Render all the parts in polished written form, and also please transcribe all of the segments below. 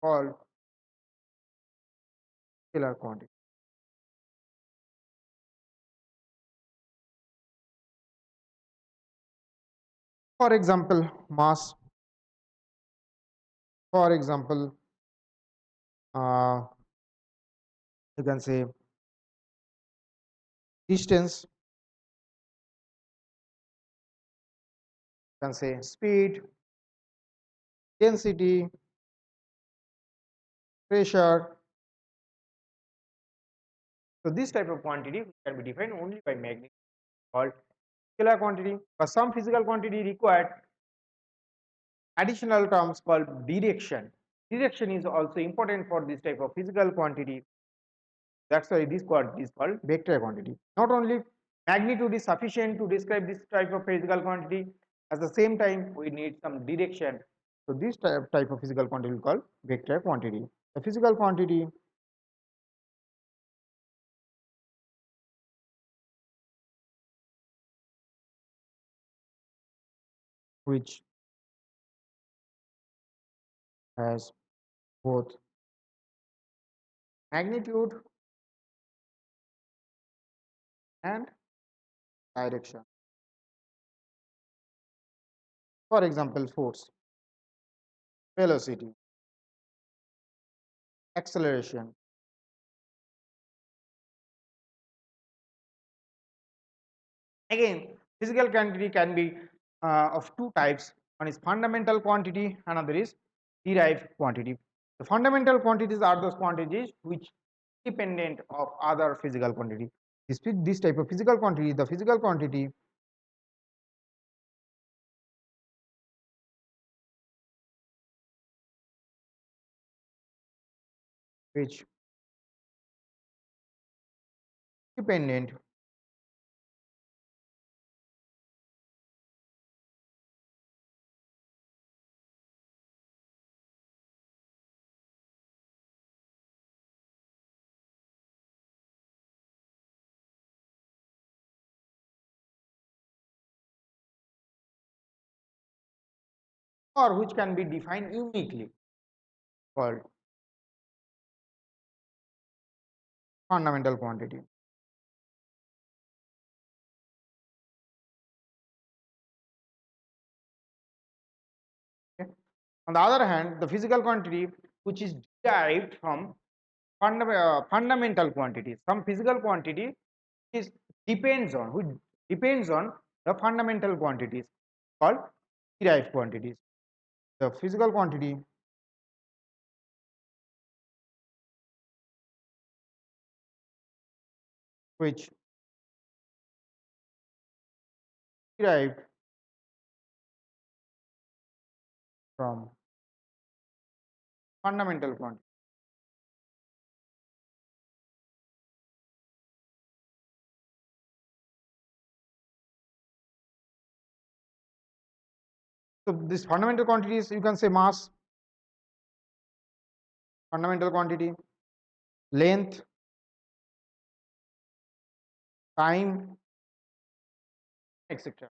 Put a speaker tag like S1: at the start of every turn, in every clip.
S1: called scalar quantity. For example, mass. For example, uh, you can say distance, you can say speed, density, pressure. So this type of quantity can be defined only by magnitude, called scalar quantity. But some physical quantity required additional terms called direction. Direction is also important for this type of physical quantity. That's why this quantity is called vector quantity. Not only magnitude is sufficient to describe this type of physical quantity, at the same time we need some direction. So this type of physical quantity is called vector quantity. The physical quantity which has both magnitude and direction. For example, force, velocity, acceleration. Again, physical quantity can be of two types. One is fundamental quantity, another is derived quantity. The fundamental quantities are those quantities which dependent of other physical quantity. This type of physical quantity, the physical quantity which dependent or which can be defined uniquely called fundamental quantity. Okay. On the other hand, the physical quantity which is derived from fundamental quantities. Some physical quantity is which depends on the fundamental quantities called derived quantities. The physical quantity which derived from fundamental quantity. So this fundamental quantities, you can say mass, fundamental quantity, length, time, etc.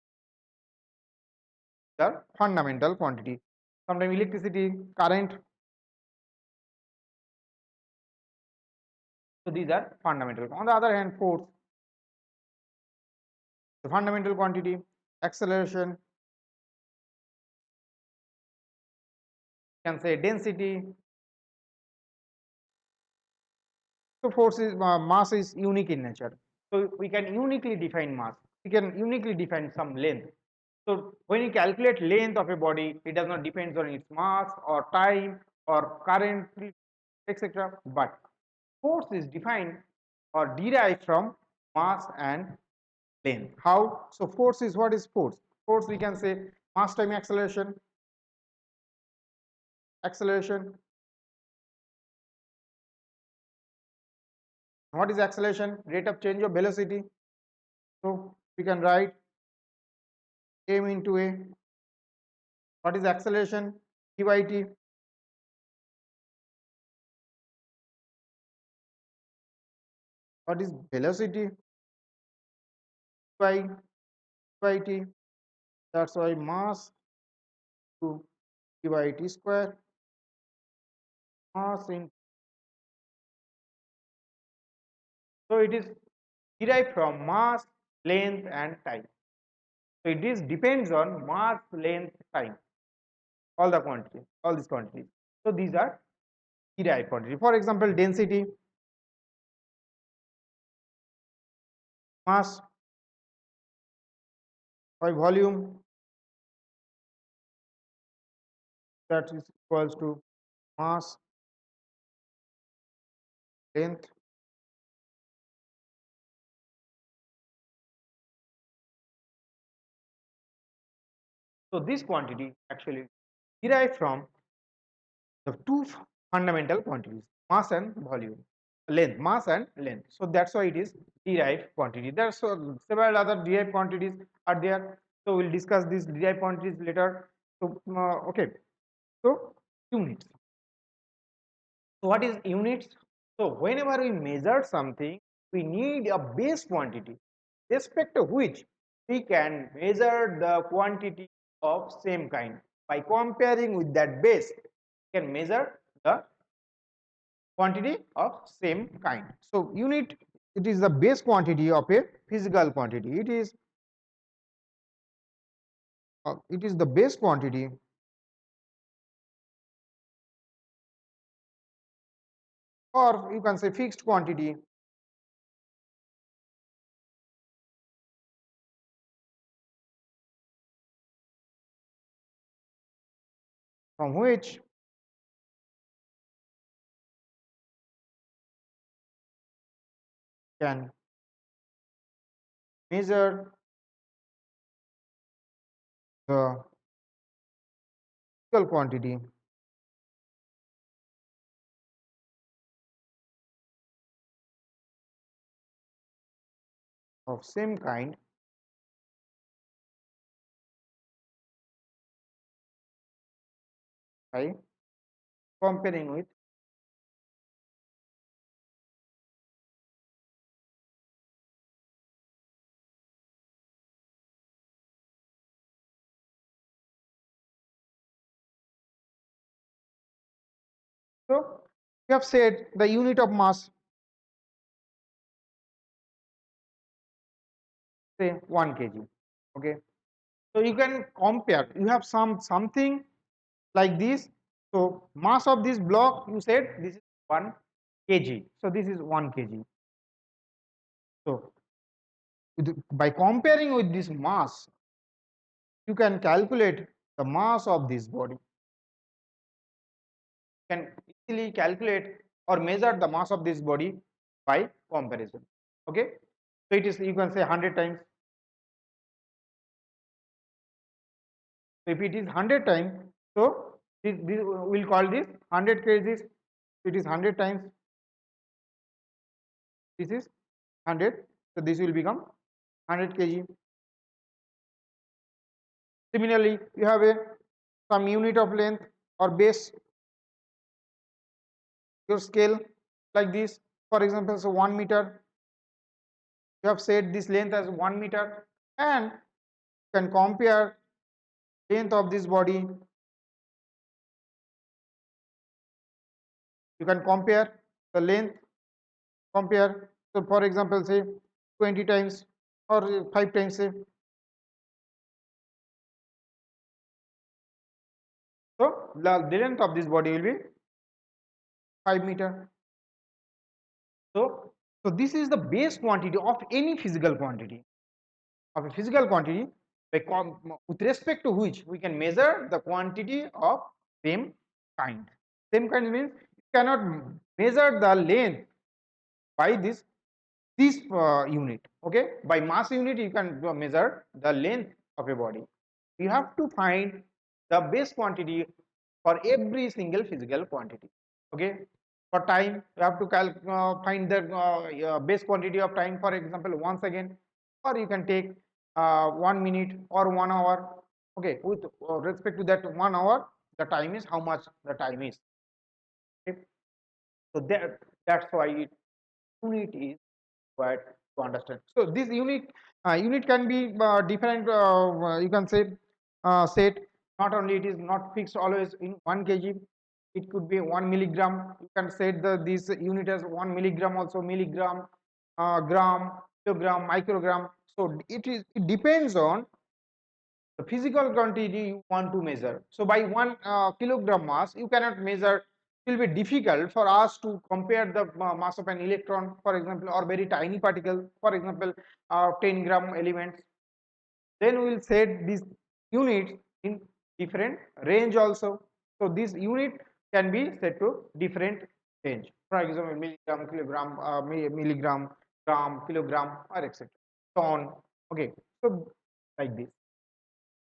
S1: The fundamental quantity. Sometimes electricity, current. So these are fundamental. On the other hand, force, the fundamental quantity, acceleration, can say density. So force is mass is unique in nature. So we can uniquely define mass. We can uniquely define some length. So when you calculate length of a body, it does not depend on its mass or time or current, etc. But force is defined or derived from mass and length. How? So force is, what is force? Force, we can say mass time acceleration, acceleration. What is acceleration? Rate of change of velocity. So we can write m into a. What is acceleration? T by t. What is velocity? By t. That's why mass to t by t square. mass in, so it is derived from mass, length and time. So it is depends on mass, length, time, all the quantity, all these quantities. So these are derived quantity. For example, density, mass by volume, that is equals to mass, length, so this quantity actually derived from the two fundamental quantities, mass and volume, length, mass and length. So that's why it is derived quantity. There are several other derived quantities are there. So we'll discuss these derived quantities later. So okay, so units. So what is units? So whenever we measure something, we need a base quantity, respect to which we can measure the quantity of same kind. By comparing with that base, we can measure the quantity of same kind. So unit, it is the base quantity of a physical quantity. It is the base quantity or you can say fixed quantity from which can measure the physical quantity of same kind by comparing with so we have said the unit of mass, say 1 kg. Okay, so you can compare. You have something like this. So mass of this block, you said this is 1 kg. So this is 1 kg. So by comparing with this mass, you can calculate the mass of this body. You can easily calculate or measure the mass of this body by comparison. Okay, so it is, you can say 100 times. So if it is 100 times, so this we'll call this 100 kgs. It is 100 times. This is 100. So this will become 100 kg. Similarly, you have a some unit of length or base, your scale like this. For example, so 1 meter. You have said this length as 1 meter, and you can compare length of this body. You can compare the length, compare. So for example, say 20 times or 5 times, say. So the length of this body will be 5 meter. So this is the base quantity of any physical quantity, of a physical quantity with respect to which we can measure the quantity of same kind. Same kind means you cannot measure the length by this unit. Okay, by mass unit you can measure the length of a body. You have to find the base quantity for every single physical quantity. Okay, for time you have to find the base quantity of time, for example once again, or you can take 1 minute or 1 hour. Okay, with respect to that 1 hour, the time is how much the time is. Okay, so that's why unit is required to understand. So this unit can be different, you can say set. Not only it is not fixed always in 1 kg, it could be 1 milligram. You can set this unit as 1 milligram, also milligram, gram, kilogram, microgram. So it depends on the physical quantity you want to measure. So by 1 kilogram mass, you cannot measure. It will be difficult for us to compare the mass of an electron, for example, or very tiny particle, for example, 10 gram elements. Then we will set these units in different range also. So this unit can be set to different range. For example, milligram, kilogram, milligram, gram, kilogram, or etc. Ton. Okay. So like this.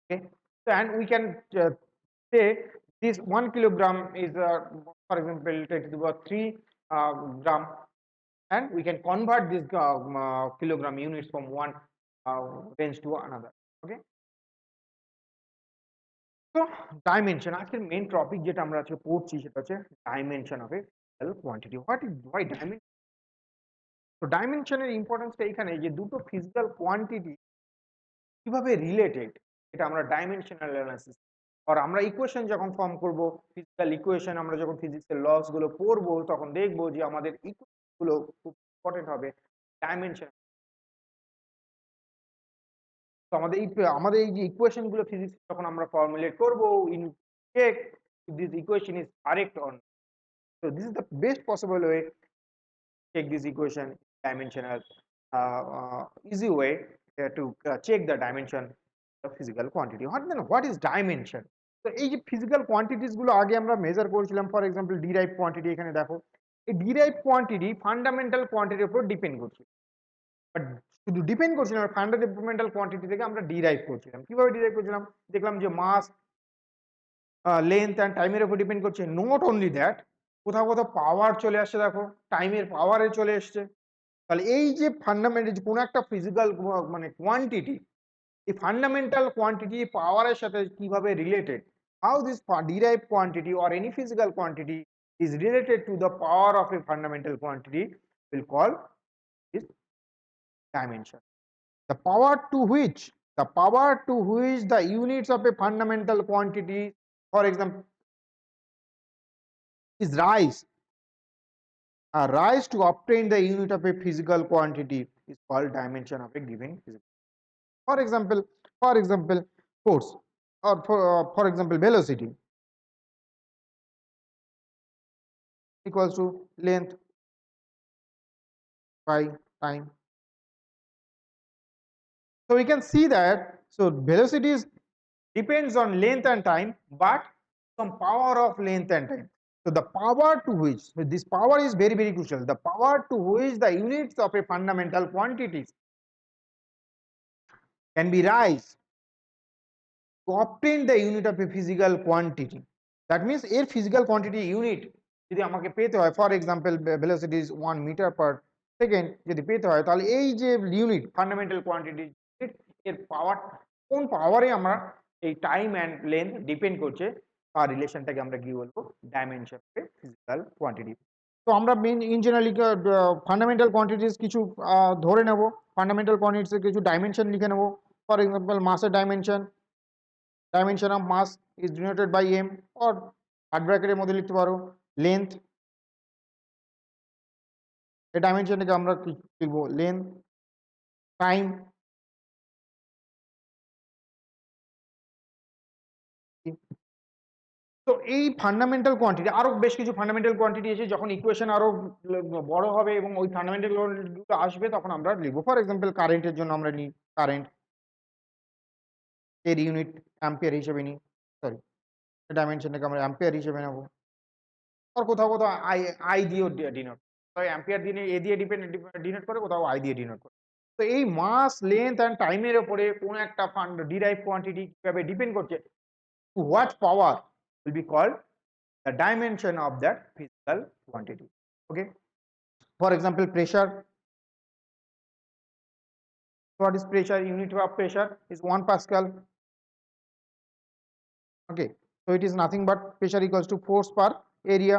S1: Okay. So and we can say this 1 kilogram is for example 10 to the power 3 gram, and we can convert this kilogram units from one range to another. Okay. So dimension, আজকের main topic যেটা আমরা আজকে পড়ছি সেটা হচ্ছে dimension of A quantity. What is Y dimension? তো ডাইমেনশনের ইম্পর্টেন্সটা এখানে যে দুটো ফিজিক্যাল কোয়ান্টিটি কিভাবে রিলেটেড, এটা আমরা ডাইমেনশনাল অ্যানালিসিস, আর আমরা ইকুয়েশন যখন ফর্ম করব, ফিজিক্যাল ইকুয়েশন আমরা যখন ফিজিক্সের লস গুলো পড়বো তখন দেখবো যে আমাদের ইকুয়েশন গুলো খুব ইম্পর্টেন্ট হবে ডাইমেনশন। তো আমাদের এই যে ইকুয়েশন গুলো ফিজিক্স যখন আমরা ফর্মুলেট করব, in check if this equation is correct or not. So this is the best possible way to check this equation, dimensional easy way to check the dimension of physical quantity. What is dimension? তো এই যে physical quantities গুলো আগে আমরা measure করেছিলাম, for example derive quantity, এখানে দেখো এই ডিরাইভ কোয়ান্টিটি ফান্ডামেন্টাল কোয়ান্টিটির উপর ডিপেন্ড করছে। বাট শুধু ডিপেন্ড করছিলাম না, ফান্ডামেন্টাল কোয়ান্টিটি থেকে আমরা ডিরাইভ করছিলাম। কিভাবে ডিরাইভ করছিলাম? দেখলাম যে মাস, লেন্থ অ্যান্ড টাইমের উপর ডিপেন্ড করছে। নট অনলি দ্যাট, কোথাও কোথাও পাওয়ার চলে আসছে, দেখো টাইমের পাওয়ারে চলে এসছে। তাহলে এই যে ফান্ডামেন্টাল কোনো একটা ফিজিক্যাল মানে কোয়ান্টিটি, এই ফান্ডামেন্টাল কোয়ান্টিটি পাওয়ারের সাথে কিভাবে related, how this derive quantity or any physical quantity is related to the power of a fundamental quantity, will call this dimension. The power to which the units of a fundamental quantity, for example, is rise to obtain the unit of a physical quantity is called dimension of a given physical. For example, force, or for example velocity equals to length by time. So we can see that velocity depends on length and time, but some power of length and time. So the power to which, this power is very very crucial, the power to which the units of a fundamental quantities can be raised to obtain the unit of a physical quantity. That means a physical quantity unit যদি আমাকে পেতে হয়, for example velocity is 1 metre per second যদি পেতে হয়, তাহলে এই যে ইউনিট ফান্ডামেন্টাল কোয়ান্টিটি এর পাওয়ার, কোন পাওয়ারে আমরা এই টাইম অ্যান্ড লেন্থ ডিপেন্ড করছে, তার রিলেশনটাকে আমরা কি বলবো, ডাইমেনশন অফ ফিজিক্যাল কোয়ান্টিটি। তো আমরা main in generally fundamental quantities কিছু ধরে নেব, ফান্ডামেন্টাল কোয়ান্টিটিসের কিছু ডাইমেনশন লিখে নেব। ফর এক্সাম্পল মাসের dimension of mass is denoted by m, or hard ব্র্যাকেটের মধ্যে লিখতে পারো লেন্থ, এই ডাইমেনশনটাকে আমরা কি লিখবো, লেন্থ, টাইম, তো এই ফান্ডামেন্টাল কোয়ান্টিটি, আরো বেশ কিছু ফান্ডামেন্টাল কোয়ান্টিটি আছে, যখন ইকুয়েশন আরো বড় হবে এবং ওই ফান্ডামেন্টাল কোয়ান্টিটিগুলো আসবে তখন আমরা লিখবো। ফর এক্সাম্পল কারেন্টের জন্য আমরা নিই কারেন্ট এর ইউনিট অ্যাম্পিয়ার হিসেবে নিই, সরি ডাইমেনশনটাকে আমরা অ্যাম্পিয়ার হিসেবে নেব, আর কোথাও কোথাও আই দিয়েও ডিনোট, তবে অ্যাম্পিয়ার দিয়ে এ দিয়ে ডিনোট করে, কোথাও আই দিয়ে ডিনোট করে। তো এই মাস, লেন্থ অ্যান্ড টাইমের উপরে কোন একটা ডিরাইভ কোয়ান্টিটি কিভাবে ডিপেন্ড করছে, to what power will be called the dimension of that physical quantity. Okay, for example pressure. What is pressure? Unit of pressure is 1 Pascal. Okay, so it is nothing but pressure equals to force per area.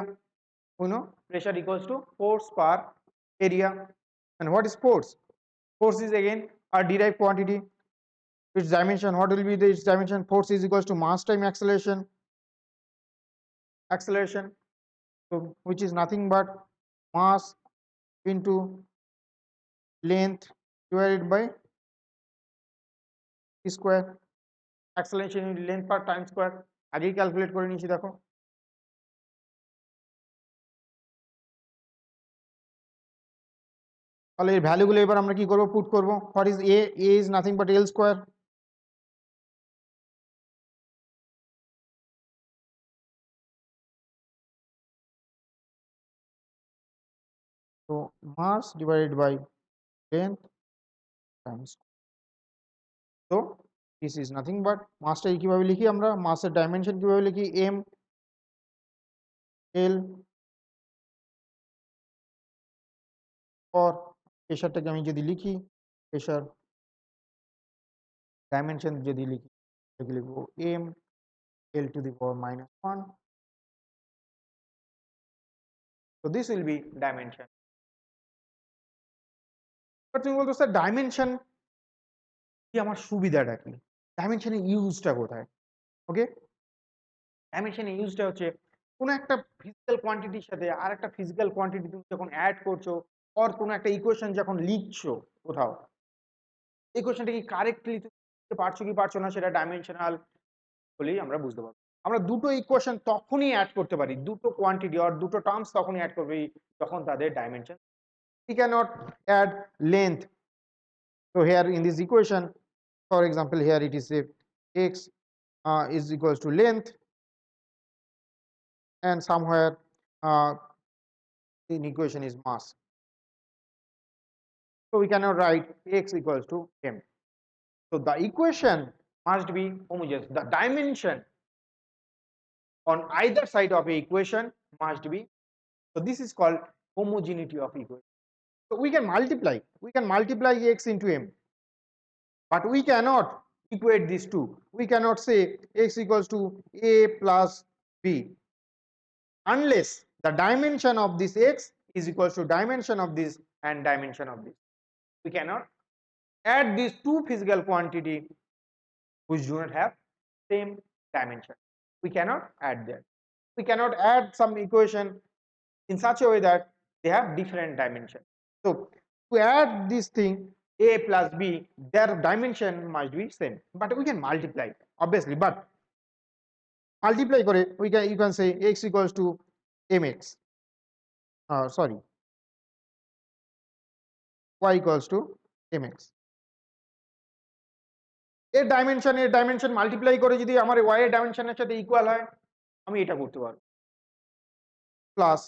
S1: You know, pressure equals to force per area. And what is force? Force is again a derived quantity. Its dimension, what will be its dimension? Force is equals to mass time acceleration. acceleration, so which is nothing but mass into length divided by t square, acceleration into length per time square আগেই calculate করে নিয়েছি দেখো। তাহলে এর ভ্যালুগুলো এবার আমরা কি করব, পুট করব। What is a is nothing but L square, so mass divided by length times, so this is nothing but মাসটা কিভাবে লিখি আমরা, মাসের ডাইমেনশন কিভাবে লিখি, এম এল, और প্রেসারটাকে আমি যদি লিখি, প্রেসার ডাইমেনশন যদি লিখি লিখবো M L to the power -1, so this will be dimension। but তুমি বলতো স্যার ডাইমেনশন কি, আমার সুবিধাটা কি, ডাইমেনশনের ইউজটা কোথায়? ওকে, ডাইমেনশনের ইউজটা হচ্ছে কোনো একটা ফিজিক্যাল কোয়ান্টিটির সাথে আর একটা ফিজিক্যাল কোয়ান্টিটি তুমি যখন অ্যাড করছো, অর কোনো একটা ইকুয়েশন যখন লিখছো কোথাও, ইকুয়েশনটা কি কারেক্টলি তুমি পারছো কি পারছো না, সেটা ডাইমেনশনাল বলেই আমরা বুঝতে পারবো। আমরা দুটো ইকুয়েশন তখনই অ্যাড করতে পারি, দুটো কোয়ান্টিটি অর দুটো টার্মস তখনই অ্যাড করবে যখন তাদের dimension. we cannot add length, so here in this equation, for example here it is a x is equals to length, and somewhere in equation is mass, so we cannot write x equals to m, so the equation must be homogeneous, the dimension on either side of a equation must be, so this is called homogeneity of equation. So we can multiply x into m, but we cannot equate these two. We cannot say x equals to a plus b unless the dimension of this x is equals to dimension of this and dimension of this. We cannot add these two physical quantity which do not have same dimension. We cannot add that. We cannot add some equation in such a way that they have different dimension. So to add this thing a plus b, their dimension must be same, but we can multiply obviously, but multiply করে you can say x equals to mx, sorry, y equals to mx, এর dimension multiply করে যদি আমার y এর ডাইমেনশনের সাথে equal হয়, আমি এটা করতে পারবো, plus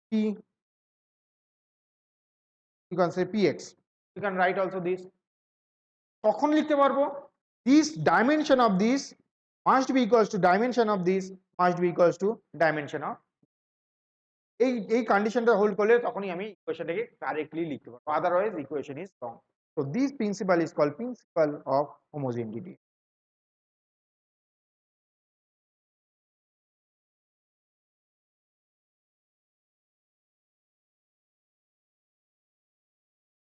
S1: p, you can say px, you can write also this, তখন লিখতে পারবো this dimension of this must be equals to dimension of this must be equals to dimension of, এই কন্ডিশনটা হোল্ড করলে তখনই আমি ইকুয়েশনটাকে কারেক্টলি লিখতে পারবো, otherwise equation is wrong. So this principle is called principle of homogeneity.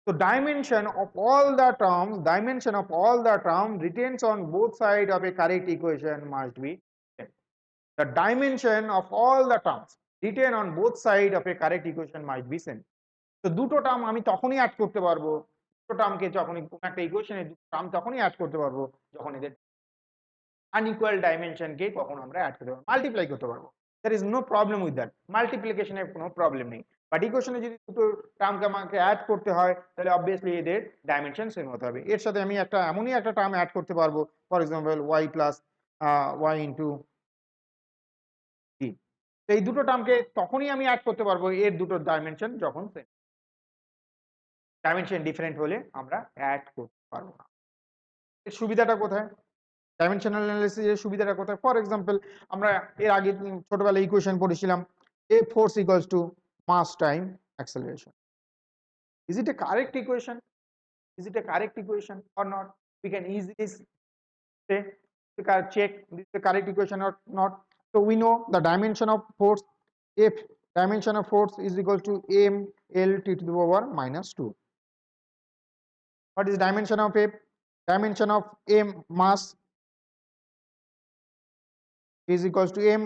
S1: So dimension of all the terms retains on both sides of a correct equation must be same. The dimension of all the terms retained on both sides of a correct equation must be same. তো দুটো term আমি তখনই add করতে পারবো, দুটো টার্মকে যখন কোনো একটা ইকুয়েশনে দুটো টার্ম তখনই অ্যাড করতে পারবো যখন এদের আনইকুয়াল ডাইমেনশনকে কখনো আমরা অ্যাড করতে পারবো, মাল্টিপ্লাই করতে পারবো, there is no problem with that, মাল্টিপ্লিকেশনের কোনো প্রবলেম নেই। বাট ইকুয়েশনে যদি দুটো টার্মকে আমাকে অ্যাড করতে হয় তাহলে অবভিয়াসলি এদের ডাইমেনশন সেম হতে হবে। এর সাথে আমি একটা এমনই একটা টার্ম অ্যাড করতে পারবো, for example Y plus Y into D, এই দুটো টার্মকে তখনই আমি অ্যাড করতে পারবো এর দুটো ডাইমেনশন যখন সেম, ডাইমেনশন ডিফারেন্ট হলে আমরা অ্যাড করতে পারবো না। এর সুবিধাটা কোথায়, ডাইমেনশনাল অ্যানালিসিসের সুবিধাটা কোথায়? ফর এক্সাম্পল আমরা এর আগে ছোটবেলায় ইকুয়েশন পড়েছিলাম a force equals to mass time acceleration. Is it a correct equation? Is it a correct equation or not? We can easily say check this is the correct equation or not. So we know the dimension of force, if dimension of force is equal to m l t to the power -2. What is dimension of F? Dimension of m mass is equals to m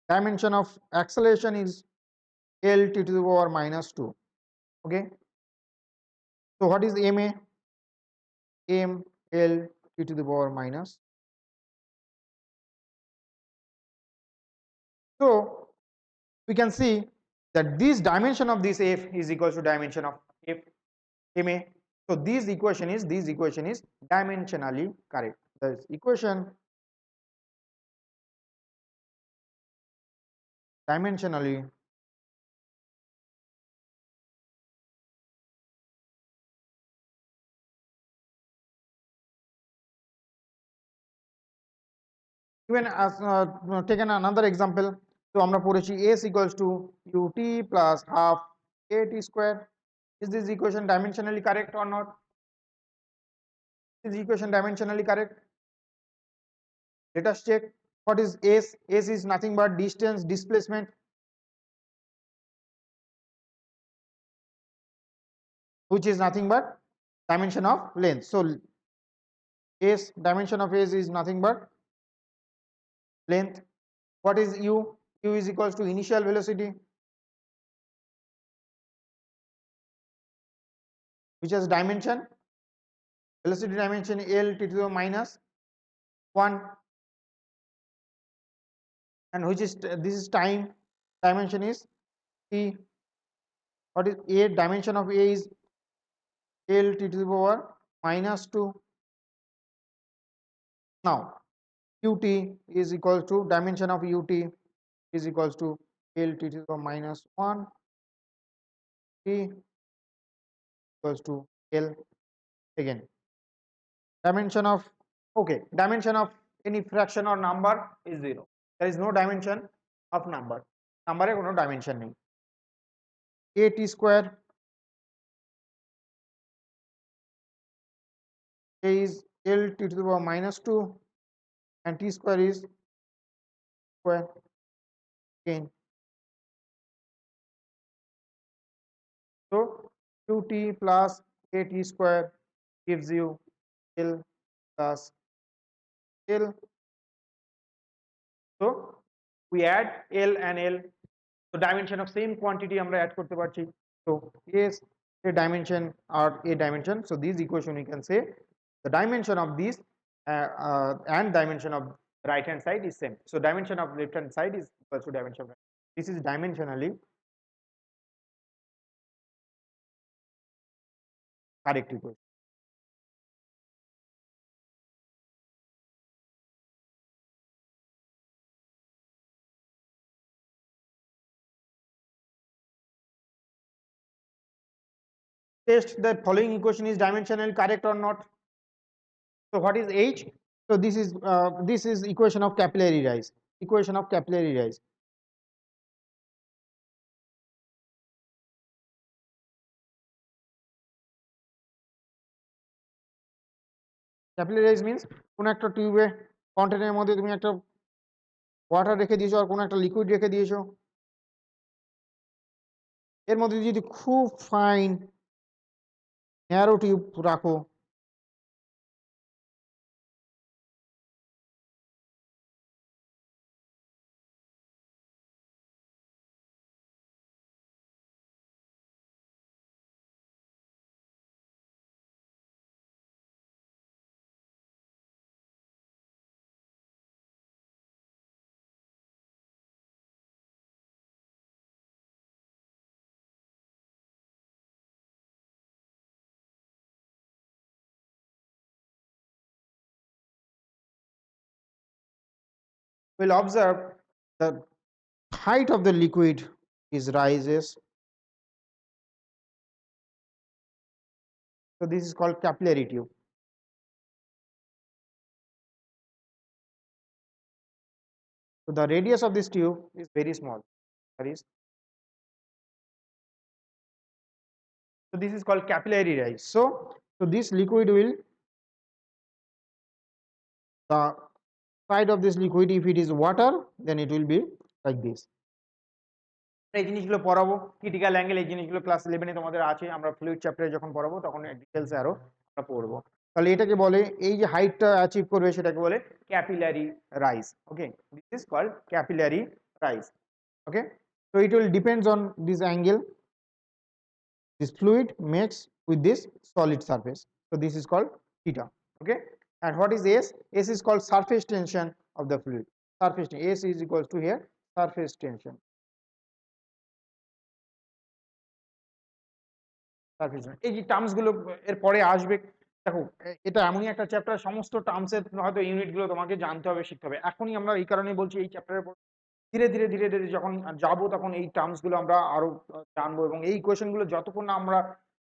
S1: dimension of acceleration is L t to the power minus 2. Okay, so what is ma? M L t to the power minus. So we can see that this dimension of this f is equal to dimension of f ma. So this equation is dimensionally correct. This equation dimensionally even as taken another example. So আমরা পড়েছি s equals to ut plus half at square. Is this equation dimensionally correct or not? Is this equation dimensionally correct? Let us check. What is s? S is nothing but distance displacement, which is nothing but dimension of length. So s, dimension of s is nothing but length. What is u? U is equals to initial velocity, which has dimension, velocity dimension L t to the minus 1, and which is this is time, dimension is t. What is a? Dimension of a is L t to the power minus 2. Now ut is equals to dimension of ut is equals to L t to the power minus 1, t equals to L. Again, dimension of, okay, dimension of any fraction or number is 0. There is no dimension of number. Number এ কোনো dimension নেই. A t square, a is L t to the power minus 2 and t square is square. Again, so ut plus a t square gives you L plus L. So we add L and L. So dimension of same quantity আমরা add করতে পারছি. So s a dimension or a dimension. So this equation you can say the dimension of this and dimension of right hand side is same. So dimension of left hand side is equal to dimension of right. This is dimensionally correct equation. Test the following equation is dimensionally correct or not. So what is H? So this is equation of capillary rise. Equation of capillary rise. Capillary rise means কোনো একটা টিউবে কন্টেনারের মধ্যে তুমি একটা water রেখে দিয়েছো আর কোনো একটা লিকুইড রেখে দিয়েছো, এর মধ্যে যদি খুব ফাইন ন্যারো টিউব রাখো, will observe the height of the liquid is rises. So this is called capillary tube. So the radius of this tube is very small. That is, so this is called capillary rise. So this liquid will, the side of this liquid, if it is water, then it will be like this. এই জিনিসগুলো পড়াবো, critical angle, এই জিনিসগুলো class 11 এ তোমাদের আছে, আমরা fluid চ্যাপ্টারে যখন পড়াবো তখন ডিটেইলসে আরো আমরা পড়বো। তাহলে এটাকে বলে, এই যে হাইটটা অ্যাচিভ করবে সেটাকে বলে capillary rise. Okay, this is called capillary rise. Okay, so it will depends on this angle this fluid makes with this solid surface. So this is called theta. Okay, and what is S? S is called surface tension of the fluid. Surface tension. S is equals to here surface tension. Surface tension. এই যে terms গুলো এর পরে আসবে, দেখো এটা এমনই একটা চ্যাপ্টার, সমস্ত টার্মসের হয়তো ইউনিট গুলো তোমাকে জানতে হবে, শিখতে হবে। এখনই আমরা এই কারণেই বলছি এই চ্যাপ্টারের পর ধীরে ধীরে ধীরে ধীরে যখন যাবো তখন এই টার্মস গুলো আমরা আরো জানবো, এবং এই কোয়েশ্চেন গুলো যতক্ষণ না আমরা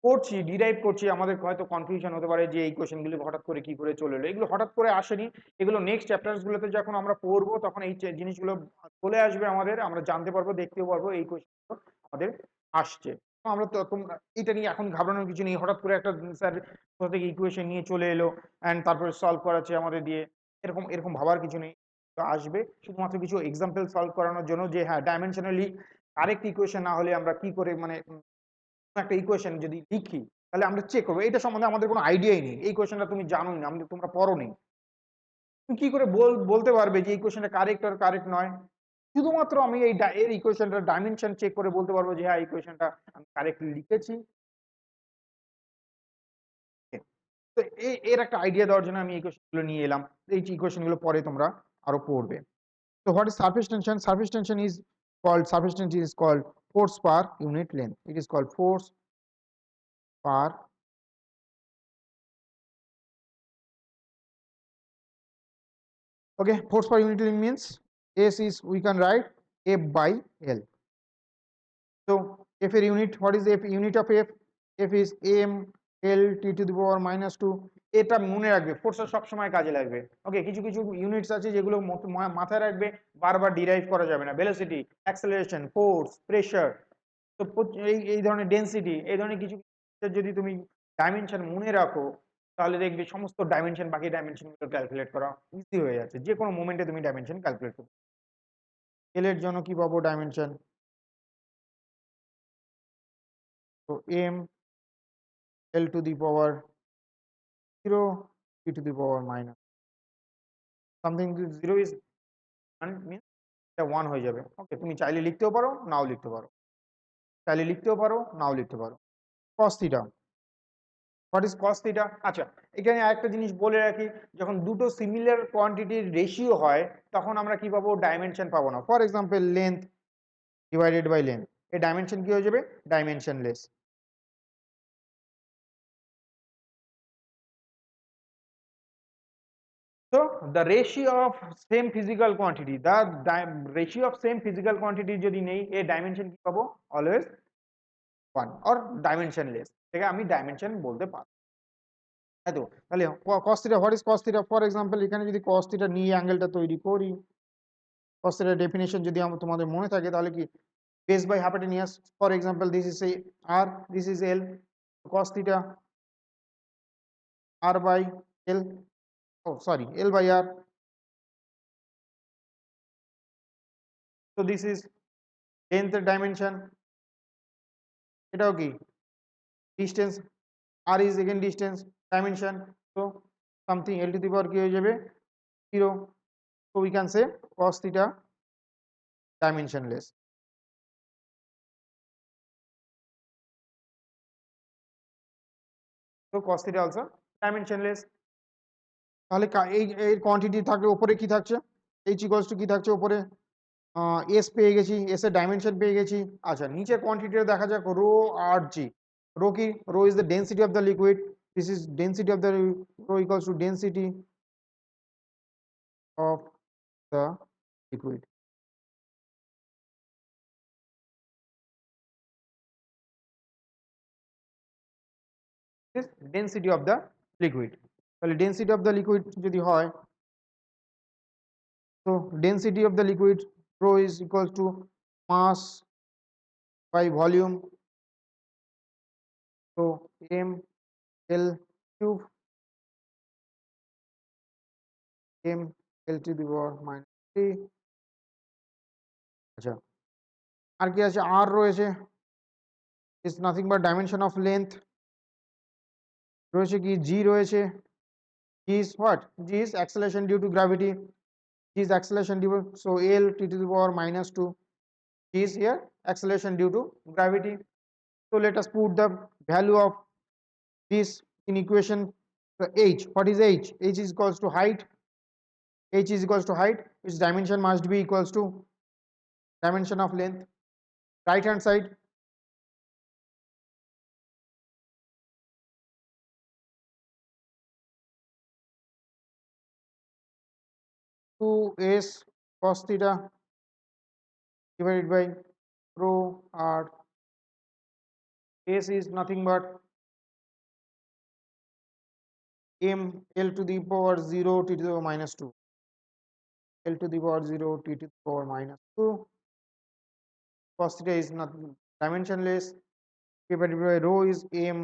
S1: করছি ডিরাইভ করছি আমাদের হয়তো কনফিউশন হতে পারে যে এই কোয়েশ্চেন গুলো হঠাৎ করে কি করে চলে এলো। এগুলো হঠাৎ করে আসেনি, এগুলো নেক্সট চ্যাপ্টার্স গুলোতে যখন আমরা পড়বো তখন এই জিনিসগুলো চলে আসবে আমাদের, আমরা জানতে পারবো, দেখতেও পারবো এই কোয়েশ্চেন গুলো আমাদের আসছে। তো আমরা তো তোমরা এটা নিয়ে এখন ঘাবড়ানোর কিছু নেই, হঠাৎ করে একটা স্যার কোথা থেকে ইকুয়েশন নিয়ে চলে এলো অ্যান্ড তারপরে সলভ করাচ্ছে আমাদের দিয়ে, এরকম এরকম ভাবার কিছু নেই। আসবে শুধুমাত্র কিছু এক্সাম্পল সলভ করানোর জন্য যে হ্যাঁ ডাইমেনশনালি কারেক্ট ইকুয়েশন না হলে আমরা কি করে মানে একটা ইকুয়েশন যদি লিখি তাহলে আমরা চেক করবো, এটা সম্বন্ধে আমাদের কোনো আইডিয়াই নেই, এই কোয়েশনটা তুমি জানোই না, আমাদের তোমরা পড়ো নি, তুমি কি করে বলতে পারবে যে এই কোয়েশনটা কারেক্ট আর কারেক্ট নয়? শুধুমাত্র আমি এই এর ইকুয়েশনটার ডাইমেনশন চেক করে বলতে পারবো যে হ্যাঁ ইকুয়েশনটা আমি কারেক্টলি লিখেছি। তো এর একটা আইডিয়া দেওয়ার জন্য আমি এই কোয়েশনগুলো নিয়ে এলাম, এই ইকুয়েশনগুলো পরে তোমরা আরো পড়বে। So what is surface tension? Surface tension is called force per unit length. It is called force per okay, force per unit length means S is we can write F by L. So F a unit, what is F unit of F? F is M L T to the power -2. এটা মনে রাখবে, ফোর্সটা সব সময় কাজে লাগবে। ওকে, কিছু কিছু units আছে যেগুলো মাথায় রাখবে, বারবার ডিরাইভ করা যাবে না। ভেলোসিটি, অ্যাক্সেলারেশন, ফোর্স, প্রেসার, তো এই ধরনের ডেন্সিটি, এই ধরনের কিছু যদি তুমি ডাইমেনশন মনে রাখো তাহলে দেখবে সমস্ত ডাইমেনশন বাকি ডাইমেনশন গুলো ক্যালকুলেট করা ইজি হয়ে যাচ্ছে, যে কোনো মোমেন্টে তুমি ডাইমেনশন ক্যালকুলেট করো। এল এর জন্য কি পাবো ডাইমেনশন? তো M L to the power 0 T to the power minus something 0 is mean এটা 1 হয়ে যাবে। ওকে, তুমি চাইলে লিখতেও পারো নাও লিখতে পারো, চাইলে লিখতেও পারো নাও লিখতে পারো। cos theta, what is cos theta? আচ্ছা, এখানে আরেকটা জিনিস বলে রাখি, যখন দুটো সিমিলার কোয়ান্টিটির রেশিও হয় তখন আমরা কি পাবো? ডাইমেনশন পাবো না। For example length divided by length, এই ডাইমেনশন কি হয়ে যাবে? Dimensionless. So the ratio of same physical quantity, the ratio of same physical quantity যদি নেই এই ডাইমেনশন কি পাবো? অলওয়েজ 1 or dimensionless, থেকে আমি ডাইমেনশন বলতে পারবো। তাই তো, তাহলে cos theta, what is cos theta? For example এখানে যদি cos থিটা নিয়ে অ্যাঙ্গেলটা তৈরি করি, cos থিটার ডেফিনেশন যদি তোমাদের মনে থাকে তাহলে কি base by hypotenuse. For example this is r, this is l, cos theta r by l, oh sorry, l by r. So this is length dimension, এটাও কি distance, r is again distance dimension, so something l to the power কি হয়ে যাবে? 0. So we can say cos theta dimensionless. So cos theta also dimensionless. তাহলে এই quantity থাকলে উপরে কি থাকছে? h equals to কি থাকছে উপরে? s পেয়ে গেছি, s এর ডাইমেনশন পেয়ে গেছি। আচ্ছা, নিচে কোয়ান্টিটিটা দেখা যাক, রো আর জি। রো কি? Rho is the density of the liquid, this is density of the rho equals to density of the liquid. This density of the liquid. তাহলে density of the liquid যদি হয়, so density of the liquid rho is equals to mass by volume, so m l cube m l to the power minus 3. আচ্ছা, আর কি আছে? r রয়েছে, is nothing but dimension of length, রয়েছে কি g রয়েছে, g is what? G is acceleration due to gravity, is acceleration due, so L t to the power minus 2 is here acceleration due to gravity. So let us put the value of this in equation. The h, what is h? H is equals to height. H is equals to height, which dimension must be equals to dimension of length. Right hand side, 2s cos theta divided by rho r. S is nothing but m L to the power 0 t to the power minus 2. L to the power 0 t to the power minus 2. Cos theta is not dimensionless. Divided by rho is m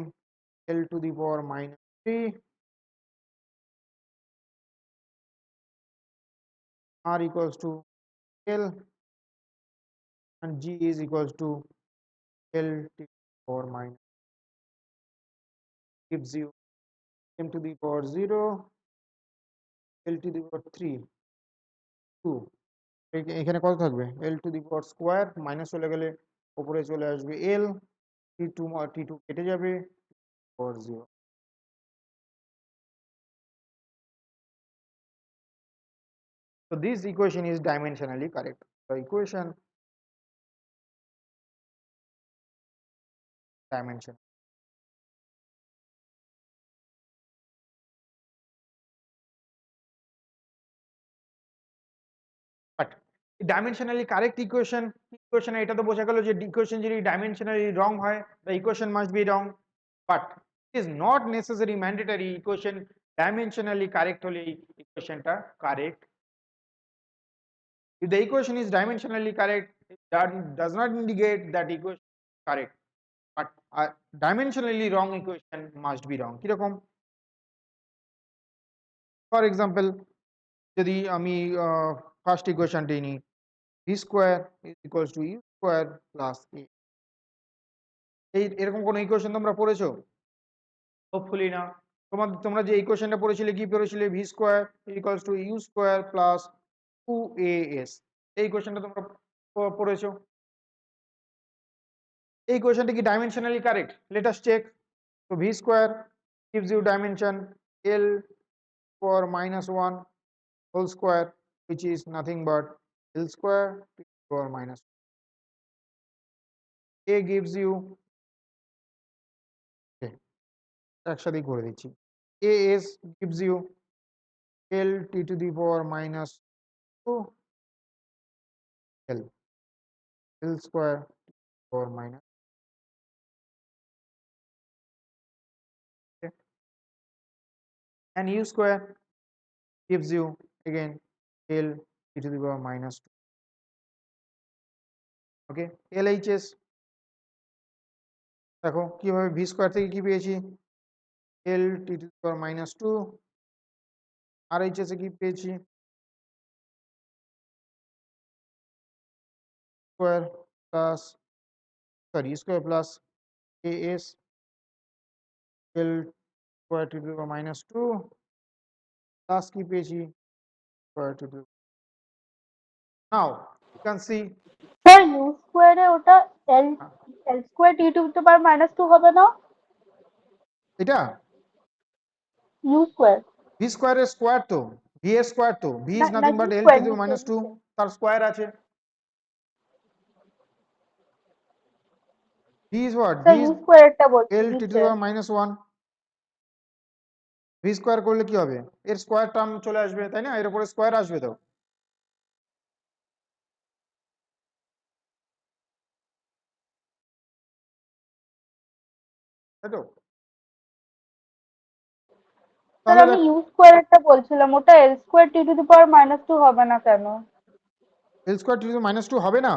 S1: L to the power minus 3. R equals to L and G is equals to L to the power minus, gives you m to the power 0 L to the power 3 2. এখানে কত থাকবে L to the power square minus চলে গেলে উপরে চলে আসবে L t2 কেটে যাবে power 0. So this equation is dimensionally correct. The equation dimension. But dimensionally correct equation এটা তো বোঝা গেল যে equation যদি dimensionally wrong হয় the equation must be wrong, but it is not necessary mandatory equation dimensionally correct হলেই equationটা correct. If the equation is dimensionally correct, that does not indicate that equation is correct, but a dimensionally wrong equation must be wrong. কিরকম? For example, যদি আমি first ইকুয়েশনটি নিই v square is equals to u square plus a, এরকম কোন equation তোমরা পড়েছো? Hopefully না। তোমরা যে ইকুয়েশনটা পড়েছিলে কি পড়েছিলে? v square equals to u square plus 2as, এই ইকুয়েশনটা তোমরা পড়েছো। এই ইকুয়েশনটা কি dimensionally correct? Let us check. So v square gives you dimension L power minus 1 whole square, which is nothing but L square to the power minus 1. A gives you, একসাথেই করে দিচ্ছি, as gives you L t to the power minus 2 L square to the power minus, okay. And u square gives you again L t to the power minus 2, okay. LHS দেখো কিভাবে v square থেকে কি পেয়েছি L t to the power minus 2, RHS এ কি পেয়েছি square plus square plus as L square to the power minus 2 plus কি পেয়েছি square to the, now you can see
S2: sir you স্কোয়ারে ওটা L L square T to the power minus 2 হবে না?
S1: এটা
S2: you square
S1: v square এর square তো v এর স্কয়ার তো v
S2: না
S1: is
S2: না
S1: nothing
S2: you
S1: but L to
S2: square
S1: the
S2: you
S1: power
S2: square
S1: minus 2 তার স্কয়ার আছে, v is what, v
S2: sir
S1: is
S2: you স্কোয়ারটা বলছি
S1: L to the power minus 1, v square করলে কি হবে এর স্কয়ার টার্ম চলে আসবে তাই না, এর উপরে স্কয়ার আসবে তো, তাই তো।
S2: স্যার
S1: তাহলে
S2: আমি
S1: দেখ
S2: ইউ স্কোয়ারটা বলছিলাম, ওটা L square T to the power minus 2 হবে না কেন?
S1: L square to the power minus 2 হবে না,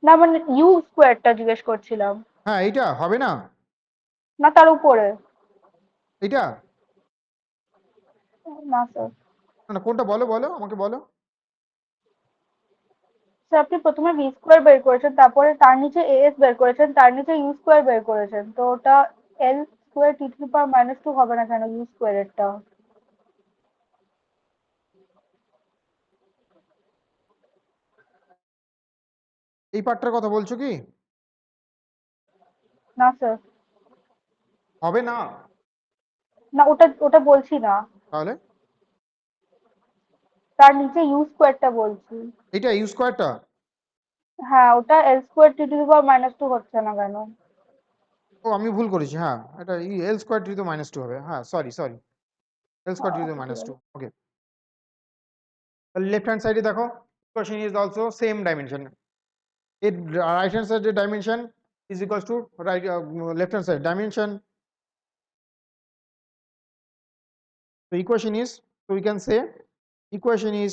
S2: না মানে ইউ স্কোয়ারটা জিজ্ঞেস করছিলাম,
S1: হ্যাঁ এইটা হবে না,
S2: না তার উপরে।
S1: এটা
S2: না স্যার,
S1: না কোনটা বলো বলো আমাকে বলো।
S2: স্যার আপনি প্রথমে ভি স্কোয়ার বের করেছেন, তারপরে তার নিচে এ এস বের করেছেন, তার নিচে ইউ স্কোয়ার বের করেছেন, তো ওটা L square T to the power minus 2 হবে না কেন ইউ স্কোয়ারেরটা?
S1: এই পার্টটার কথা বলছো কি?
S2: না স্যার,
S1: হবে না
S2: না ওটা ওটা বলছি না,
S1: তাহলে?
S2: তার নিচে ইউ স্কোয়ারটা বলছি।
S1: এটা ইউ স্কোয়ারটা?
S2: হ্যাঁ, ওটা L square T to the পাওয়ার -2 হচ্ছে না কেন?
S1: ও আমি ভুল করেছি, হ্যাঁ এটা L square to the minus two হবে, হ্যাঁ sorry sorry, L square to the
S2: আচ্ছা ঠিক
S1: মাইনাস টু।
S2: আছে।
S1: ওকে, লেফট হ্যান্ড সাইডে দেখো, equation is also same dimension. এর রাইট হ্যান্ড সাইডের dimension is equals to right left hand side dimension. So equation is, so we can say equation is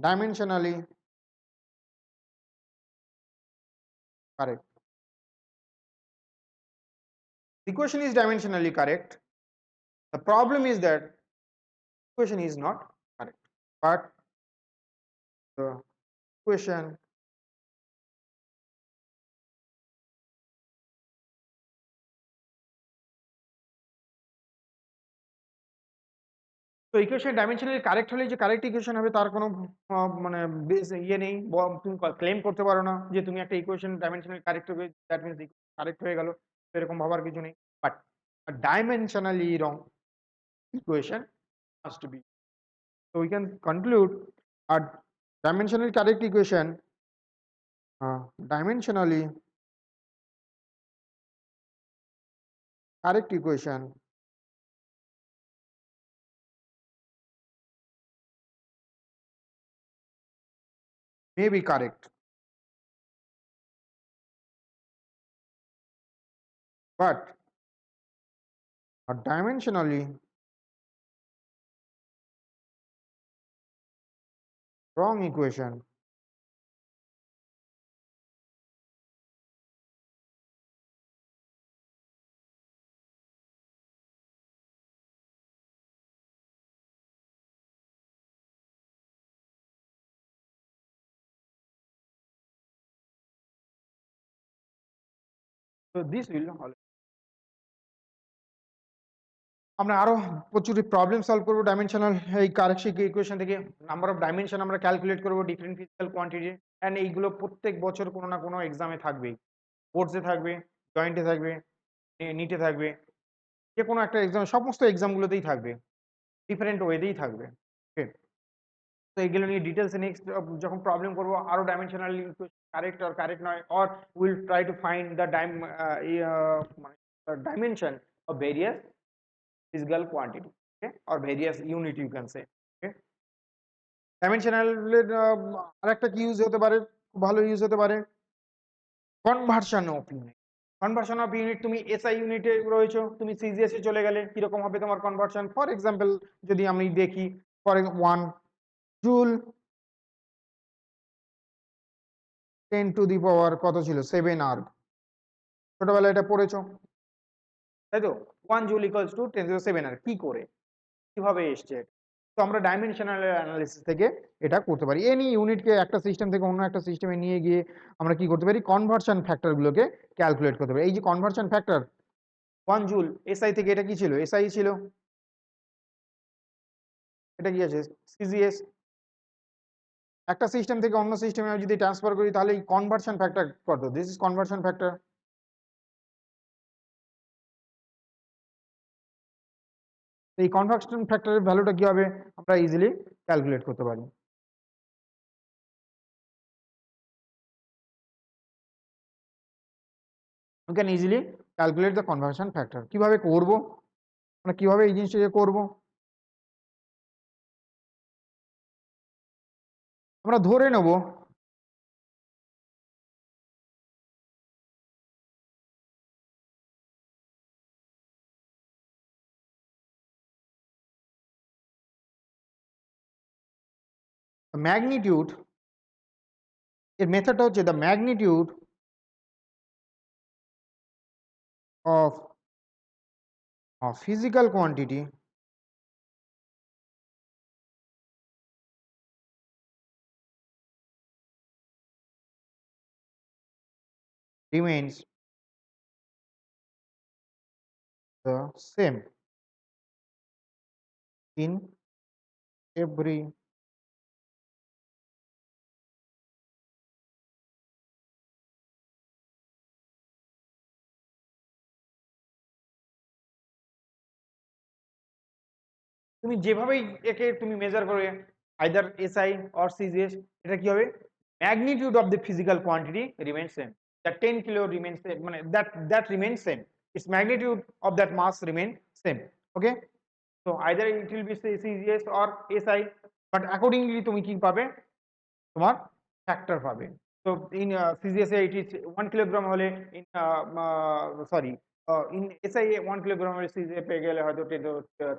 S1: dimensionally correct. The equation is dimensionally correct. The problem is that equation is not correct, but the equation তো equation dimensionally correct হলে যে correct equation হবে তার কোনো মানে base ইয়ে নেই, তুমি ক্লেম করতে পারো না যে তুমি একটা ইকুয়েশন ডাইমেনশনালি কারেক্ট হবে দ্যাট মিন্স কারেক্ট হয়ে গেল, এরকম ভাবার কিছু নেই। But dimensionally wrong equation must be. So we can conclude a dimensionally correct equation, dimensionally correct equation may be correct, but a dimensionally wrong equation so this will always, আমরা আরো প্রচুর problem solve করবো dimensional এই correct equation থেকে, number of dimension আমরা calculate করবো different physical quantity, and এইগুলো প্রত্যেক বছর কোনো না কোনো এক্সামে থাকবে, বোর্ডসে থাকবে, জয়েন্টে থাকবে, নিটে থাকবে, যে কোনো একটা এক্সাম, সমস্ত এক্সামগুলোতেই থাকবে, ডিফারেন্ট ওয়েতেই থাকবে। ওকে, তো এগুলো নিয়ে ডিটেলসে নেক্সট যখন প্রবলেম করবো আরো ডাইমেনশনাল কারেক্ট আর কারেক্ট নয়, or will try to find the dimension of various physical quantity, okay, or various unit you can say, okay. Dimensional আরেকটা কি ইউজ হতে পারে, খুব ভালো ইউজ হতে পারে, conversion of unit. Conversion of unit, তুমি এসআই ইউনিটে রয়েছো, তুমি সিজিএস এ চলে গেলে কিরকম হবে তোমার কনভার্সন। ফর এক্সাম্পল যদি আমি দেখি, ফর 1 জুল 10⁻⁴ কত ছিল, 7 আর্গ, ছোটবেলায় এটা পড়েছো তাই তো, 1 জুল ইকুয়ালস টু 10⁻⁷ কি করে, কিভাবে এসছে। তো আমরা ডাইমেনশনাল অ্যানালিসিস থেকে এটা করতে পারি, এনি ইউনিটকে একটা সিস্টেম থেকে অন্য একটা সিস্টেমে নিয়ে গিয়ে আমরা কি করতে পারি, কনভার্সন ফ্যাক্টরগুলোকে ক্যালকুলেট করতে পারি। এই যে কনভার্সন ফ্যাক্টর 1 জুল, এসআই থেকে এটা কি ছিল, এসআই ছিল, এটা কি আছে সিজিএস, একটা সিস্টেম থেকে অন্য সিস্টেমে যদি ট্রান্সফার করি তাহলে এই কনভার্সন ফ্যাক্টর কত, দিস ইজ কনভার্সন ফ্যাক্টর। এই কনভার্সন ফ্যাক্টরের ভ্যালুটা কি হবে, আমরা ইজিলি ক্যালকুলেট করতে পারি। We can easily calculate the conversion factor. কিভাবে করব, আমরা কিভাবে এই জিনিসটাকে করব, আমরা ধরে নেব ম্যাগনিটিউড, এর মেথডটা হচ্ছে the magnitude of physical quantity remains the same. in every তুমি যেভাবেই একে তুমি মেজার করে আইদার এসআই অর সিজিএস, এটা কি হবে, magnitude of the physical quantity remains same, that 10 kilo remains same, মানে that remains same, its magnitude of that mass remain same. Okay, so either it will be CGS or SI, but accordingly তুমি কি পাবে, তোমার factor পাবে। তো in CGS এ it is 1 kilogram হলে in sorry in SI এ 1 kilogram হলে CGS পেয়ে গেলে হয়তো 10 to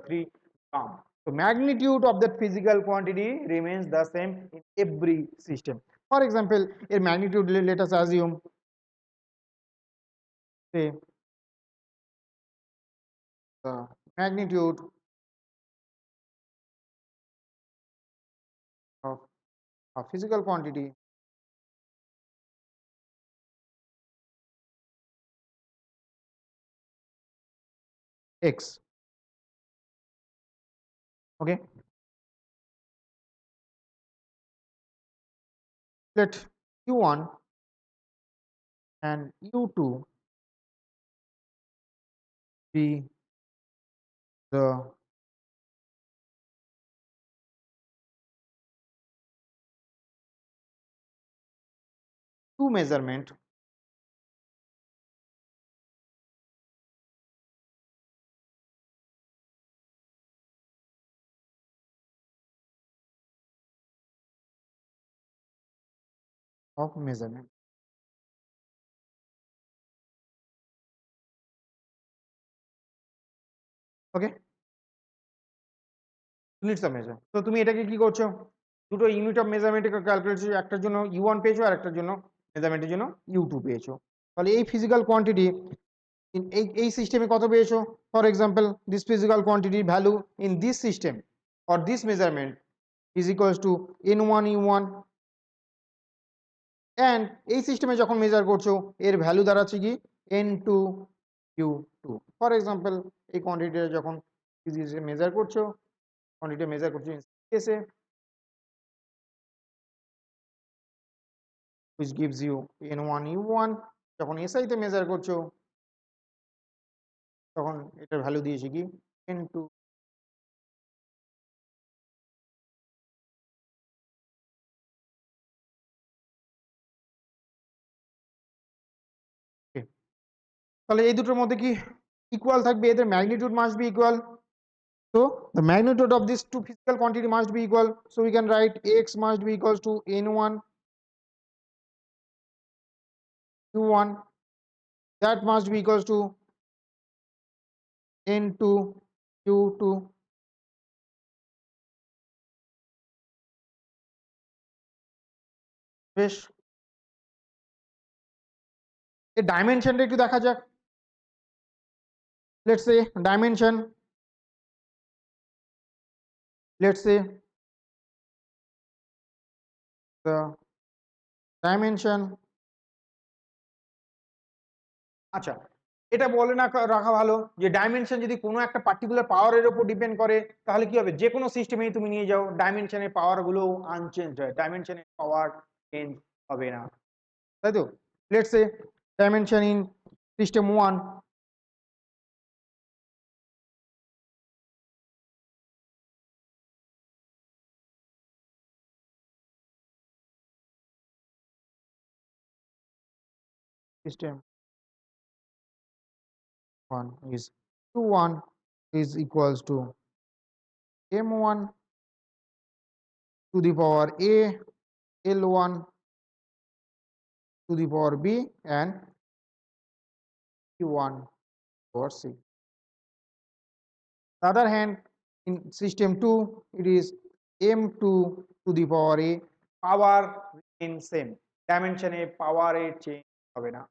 S1: 3 gram. So magnitude of that physical quantity remains the same in every system. For example, a magnitude, let us assume, say the magnitude of a physical quantity x. Okay, let u1 and u2 be the two measurement of measurement. Okay, units of measure. তো তুমি এটাকে কি করছো, দুটো unit of মেজারমেন্টকে calculate করছো, একটার জন্য u1 পেয়েছো আর একটার জন্য মেজারমেন্টের জন্য u2 পেয়েছো। তাহলে এই ফিজিক্যাল কোয়ান্টিটি এই সিস্টেমে কত পেয়েছো, for example this physical quantity value in this system or this measurement is equals to n1 u1, and এই সিস্টেমে যখন মেজার করছো এর ভ্যালু দাঁড়াচ্ছে কি n2 u2। ফর এক্সাম্পল এই কোয়ান্টিটিটা যখন ফিজিক্সে মেজার করছো, কোয়ান্টিটি মেজার করছো ইন কেসে, which gives you n1 u1, যখন এসআই তে মেজার করছো তখন এটার ভ্যালু দিয়েছে কি n2। তাহলে এই দুটোর মধ্যে কি ইকুয়াল থাকবে, এদের magnitude must be equal. So the magnitude of these two physical quantity must be equal. So we can write x must be equals to n1 u1, that must be equals to n2 u2। বেশ, এই ডাইমেনশনটা একটু দেখা যাক। let's say dimension, let's say the dimension, আচ্ছা এটা বলে না রাখা ভালো যে ডাইমেনশন যদি কোনো একটা পার্টিকুলার পাওয়ারের উপর ডিপেন্ড করে তাহলে কি হবে, যে কোনো সিস্টেমেই তুমি নিয়ে যাও ডাইমেনশনের পাওয়ার গুলো আনচেঞ্জ হয়, ডাইমেনশনের পাওয়ার চেঞ্জ হবে না, তাই তো। Let's say dimension in system 1, system 1 is q1 is equals to m1 to the power a, l1 to the power b, and q1 power c. On the other hand, in system 2 it is m2 to the power a, power remain same, dimension A power এর change হবে না,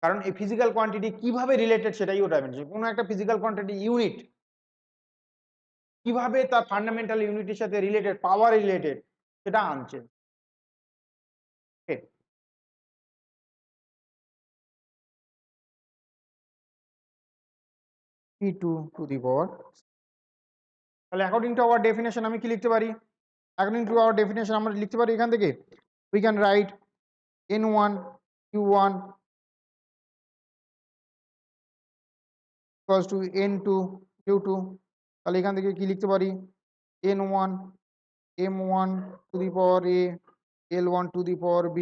S1: কারণ এই physical quantity কিভাবে related সেটাই ও dimension, কোনো একটা physical quantity unit কিভাবে তার ফান্ডামেন্টাল ইউনিটের সাথে রিলেটেড, পাওয়ার রিলেটেড, সেটা unchange. Okay, p2 to the power তাহলে অ্যাকর্ডিং টু আওয়ার ডেফিনেশন আমি কি লিখতে পারি? অ্যাকর্ডিং টু আওয়ার ডেফিনেশন আমরা লিখতে পারি এখান থেকে we can write n1 q1 equals to n2 q2। তাহলে এখান থেকে কি লিখতে পারি? n1 m1 to the power a l1 to the power b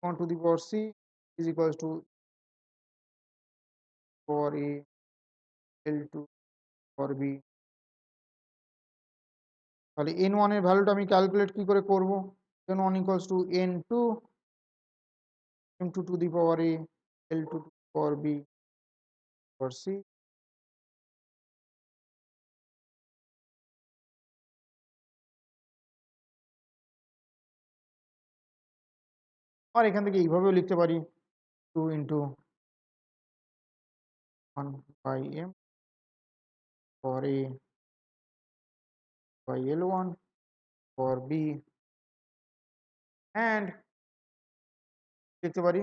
S1: 1 to the power c is equals to power a l2 power b। তাহলে n1 এর ভ্যালুটা আমি ক্যালকুলেট কি করে করব? n1 equals to n2 m2 to the power a l2 to the power b power c। আর এখান থেকে এইভাবেও লিখতে পারি 2 into 1 by m power a by l1 power b and লিখতে পারি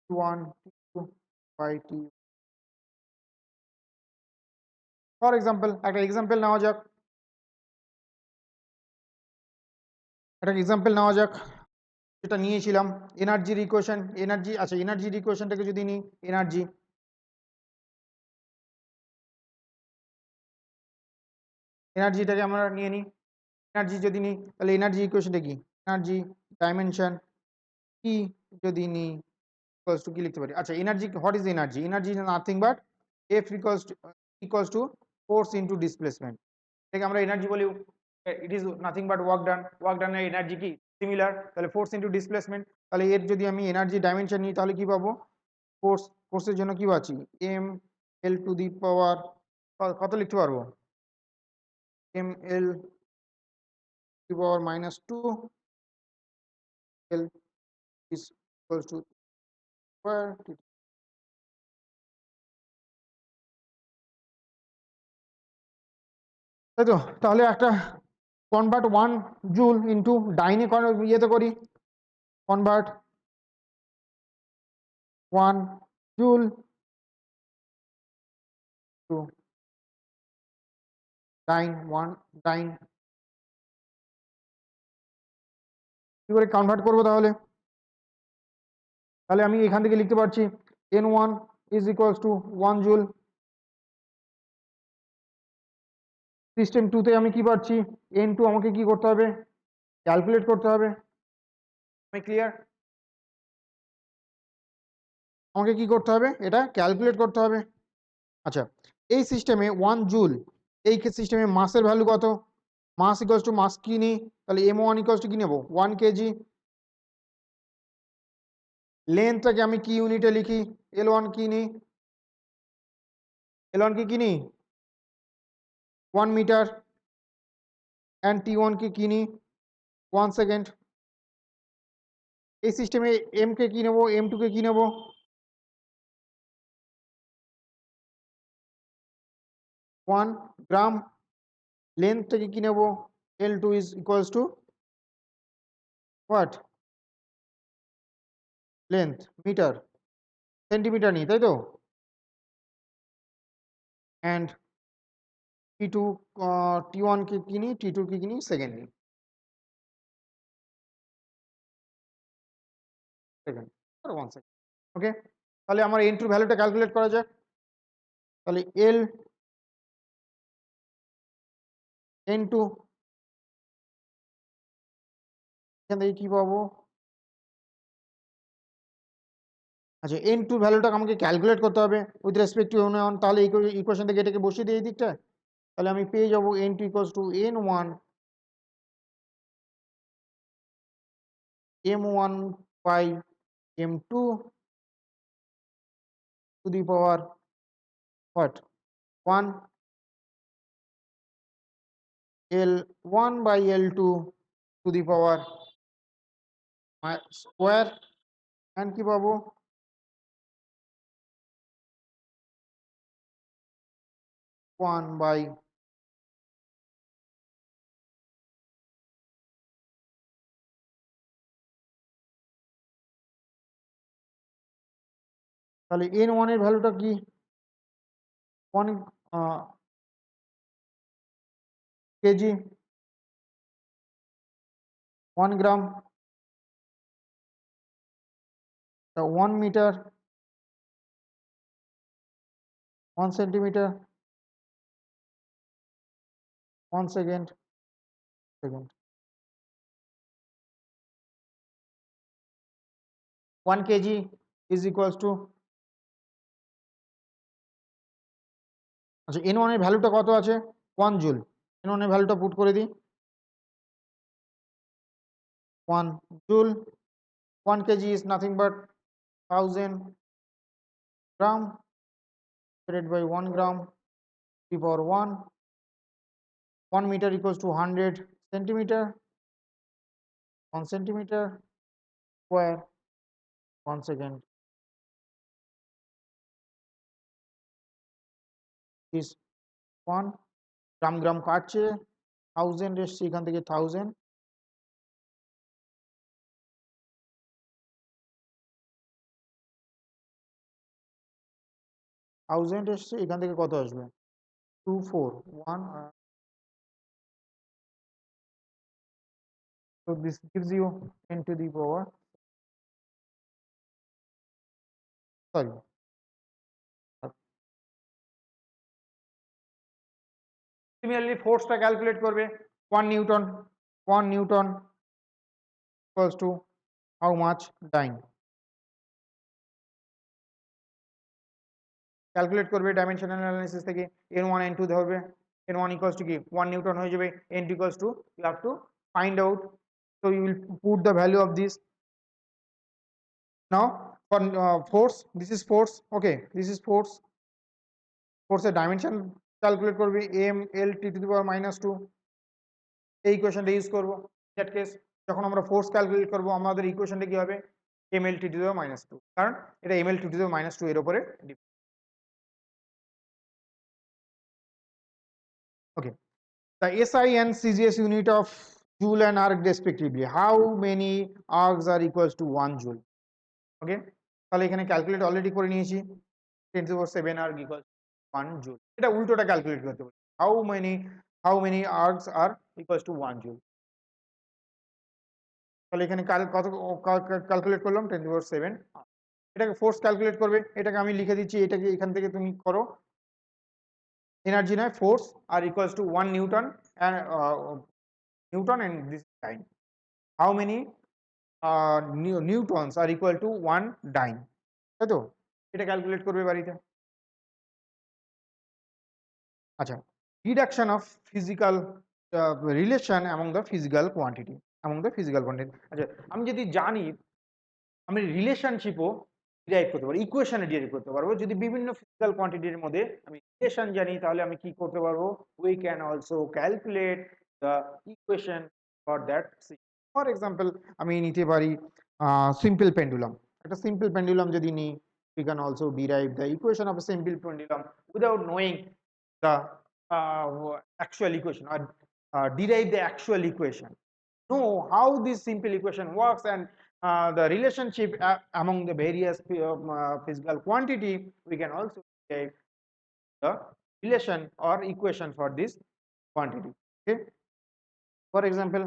S1: t1 t2 by t। For example একটা example নেওয়া যাক, যেটা নিয়েছিলাম এনার্জির ইকুয়েশন। এনার্জি, আচ্ছা এনার্জির ইকুয়েশনটাকে যদি নিই, এনার্জিটাকে আমরা নিয়ে নিই। এনার্জি যদি নিই তাহলে এনার্জি ইকুয়েশনটা কি? এনার্জি ডাইমেনশন ই যদি নিই ইকুয়ালস টু কি লিখতে পারি? আচ্ছা energy, what is energy? Energy is nothing but F equals to force into displacement. এটাকে আমরা এনার্জি বলি। It is nothing but work done. Work ডানের এনার্জি কি? সিমিলার। তাহলে ফোর্স ইনটু ডিসপ্লেসমেন্ট। তাহলে এর যদি আমি এনার্জি ডাইমেনশন নিই তাহলে কি পাবো? ফোর্সের জন্য কি পাচ্ছি? এম এল টু দি পাওয়ার কত লিখতে পারবো? M L to power -2 L is equals to square t। তাই তো? তাহলে একটা কনভার্ট 1 জুল ইন্টু ডাইনে ইয়েতে করি, কনভার্ট 1 জুল টু ডাইন কি করে কনভার্ট করবো তাহলে? তাহলে আমি এখান থেকে লিখতে পারছি n1 is equals to 1 joule. System 2 তে আমি কি পাচ্ছি? n2 আমাকে কি করতে হবে? ক্যালকুলেট করতে হবে। আমি ক্লিয়ার? আমাকে কি করতে হবে? এটা ক্যালকুলেট করতে হবে। আচ্ছা এই সিস্টেমে 1 জুল, এই সিস্টেমে মাসের ভ্যালু কত? মাস ইকুয়ালস টু মাস কি নিই? তাহলে m1 ইকুয়ালস টু কি নেব? 1 কেজি। লেন্থটাকে আমি কি ইউনিটে লিখি? l1 কি নিই? l1 কি নিই? 1 মিটার। অ্যান্ড t1 কি নিই? 1 সেকেন্ড। এই সিস্টেমে m কে কি নেব? m2 কে কি নেব? 1 গ্রাম। লেন্থটাকে কি নেব? l2 is equals to what? Length metre, centimetre নিই, তাই তো? অ্যান্ড t2 t1 কে কি নিই? t2 কে কি নিই? সেকেন্ড নিই, সেকেন্ড আর 1 সেকেন্ড। ওকে, তাহলে আমার n2 ভ্যালুটা ক্যালকুলেট করা যাক। তাহলে l n2 এখান থেকে কি পাবো? আচ্ছা n2 ভ্যালুটা আমাকে ক্যালকুলেট করতে হবে উইথ রেসপেক্ট টু n1। তাহলে ইকুয়েশন থেকে এটাকে বসিয়ে দিই এই দিকটা। তাহলে আমি পেয়ে যাবো n2 equals to n1 m1 by m2 to the power what? 1 l1 by l2 to the power square. And কি পাবো? 1 বাই তাহলে n1 এর ভ্যালুটা কি? 1 kg, 1 gram, 1 meter, 1 centimeter, 1 second. 1 kg is equals to, আচ্ছা n1 এর ভ্যালুটা কত আছে? 1 জুল। n1 এর ভ্যালুটা পুট করে দিই, 1 joule. 1 kg is nothing but 1000 gram divided by 1 gram to the power 1. 1 meter equals to 100 centimeter. 1 centimeter square, 1 second is 1 গ্রাম গ্রাম কাটছে, 1000 এসছে এখান থেকে 1000, এসছে এখান থেকে কত আসবে? 241. So this gives you 10 to the power, sorry, similarly ফোর্সটা ক্যালকুলেট করবে, 1 newton, 1 newton equals to how much dyne, calculate করবে ডাইমেনশনাল অ্যানালিসিস থেকে, n1 n2 ধরবে, n1 equals to কি 1 নিউটন হয়ে যাবে, n2 equals to you have to find out, so you will put the value of this. Now for force, this is force, okay, this is force, ফোর্সের dimension calculate করবে, m l t to the power -2, এই ইকুয়েশনটা use করব। That case যখন আমরা force calculate করব আমাদের ইকুয়েশনটা কি হবে? m l t to the power -2, কারণ এটা m l t to the power -2 এর উপরে depend. Okay, the SI and CGS unit of joule and arc respectively, how many arcs are equals to 1 joule? Okay, তাহলে এখানে calculate already করে নিয়েছি, 10 to the power 7 arc equals 1 joule, এটা উল্টোটা calculate করতে হবে, how many arcs are equals to 1 joule, তাহলে এখানে কত ক্যালকুলেট করলাম? 10 to the power 7। এটাকে ফোর্স ক্যালকুলেট করবে, এটাকে আমি লিখে দিচ্ছি, এটাকে এখান থেকে তুমি করো, এনার্জি নয় ফোর্স আর equals to 1 newton and this dyne, how many newtons are equal to 1 dyne, তাই তো? এটা ক্যালকুলেট করবে বাড়িতে। আচ্ছা, reduction of physical relation among the physical quantity, আচ্ছা আমি যদি জানি আমি রিলেশনশিপও ডিরাইভ করতে পারবো, ইকুয়েশনে ডিরাইভ করতে পারবো, যদি বিভিন্ন ফিজিক্যাল কোয়ান্টিটির মধ্যে আমি রিলেশন জানি তাহলে আমি কি করতে পারবো? We can also calculate the equation for that. For example আমি নিতে পারি সিম্পল পেন্ডুলাম, একটা সিম্পল পেন্ডুলাম যদি নিই, we can also derive the equation of a simple pendulum without knowing the actual equation, or derive the actual equation, know how this simple equation works, and the relationship among the various physical quantity, we can also derive the relation or equation for this quantity. Okay, for example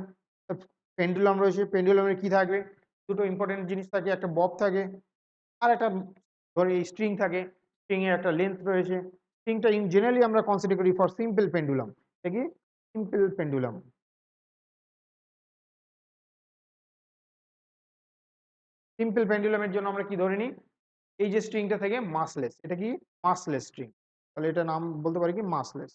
S1: pendulum রয়েছে, পেন্ডুলামের কি থাকবে? দুটো important জিনিস থাকে, একটা Bob থাকে আর একটা ধরে স্ট্রিং থাকে, স্ট্রিং এর একটা লেন্থ রয়েছে। স্ট্রিংটা ইন জেনারেলি আমরা কনসিডার করি ফর সিম্পল পেন্ডুলাম, এটা কি সিম্পল পেন্ডুলাম। সিম্পল পেন্ডুলামের জন্য আমরা কি ধরে নিই? এই যে স্ট্রিংটা থেকে মাসলেস, এটা কি মাসলেস স্ট্রিং, তাহলে এটা নাম বলতে পারি কি মাসলেস।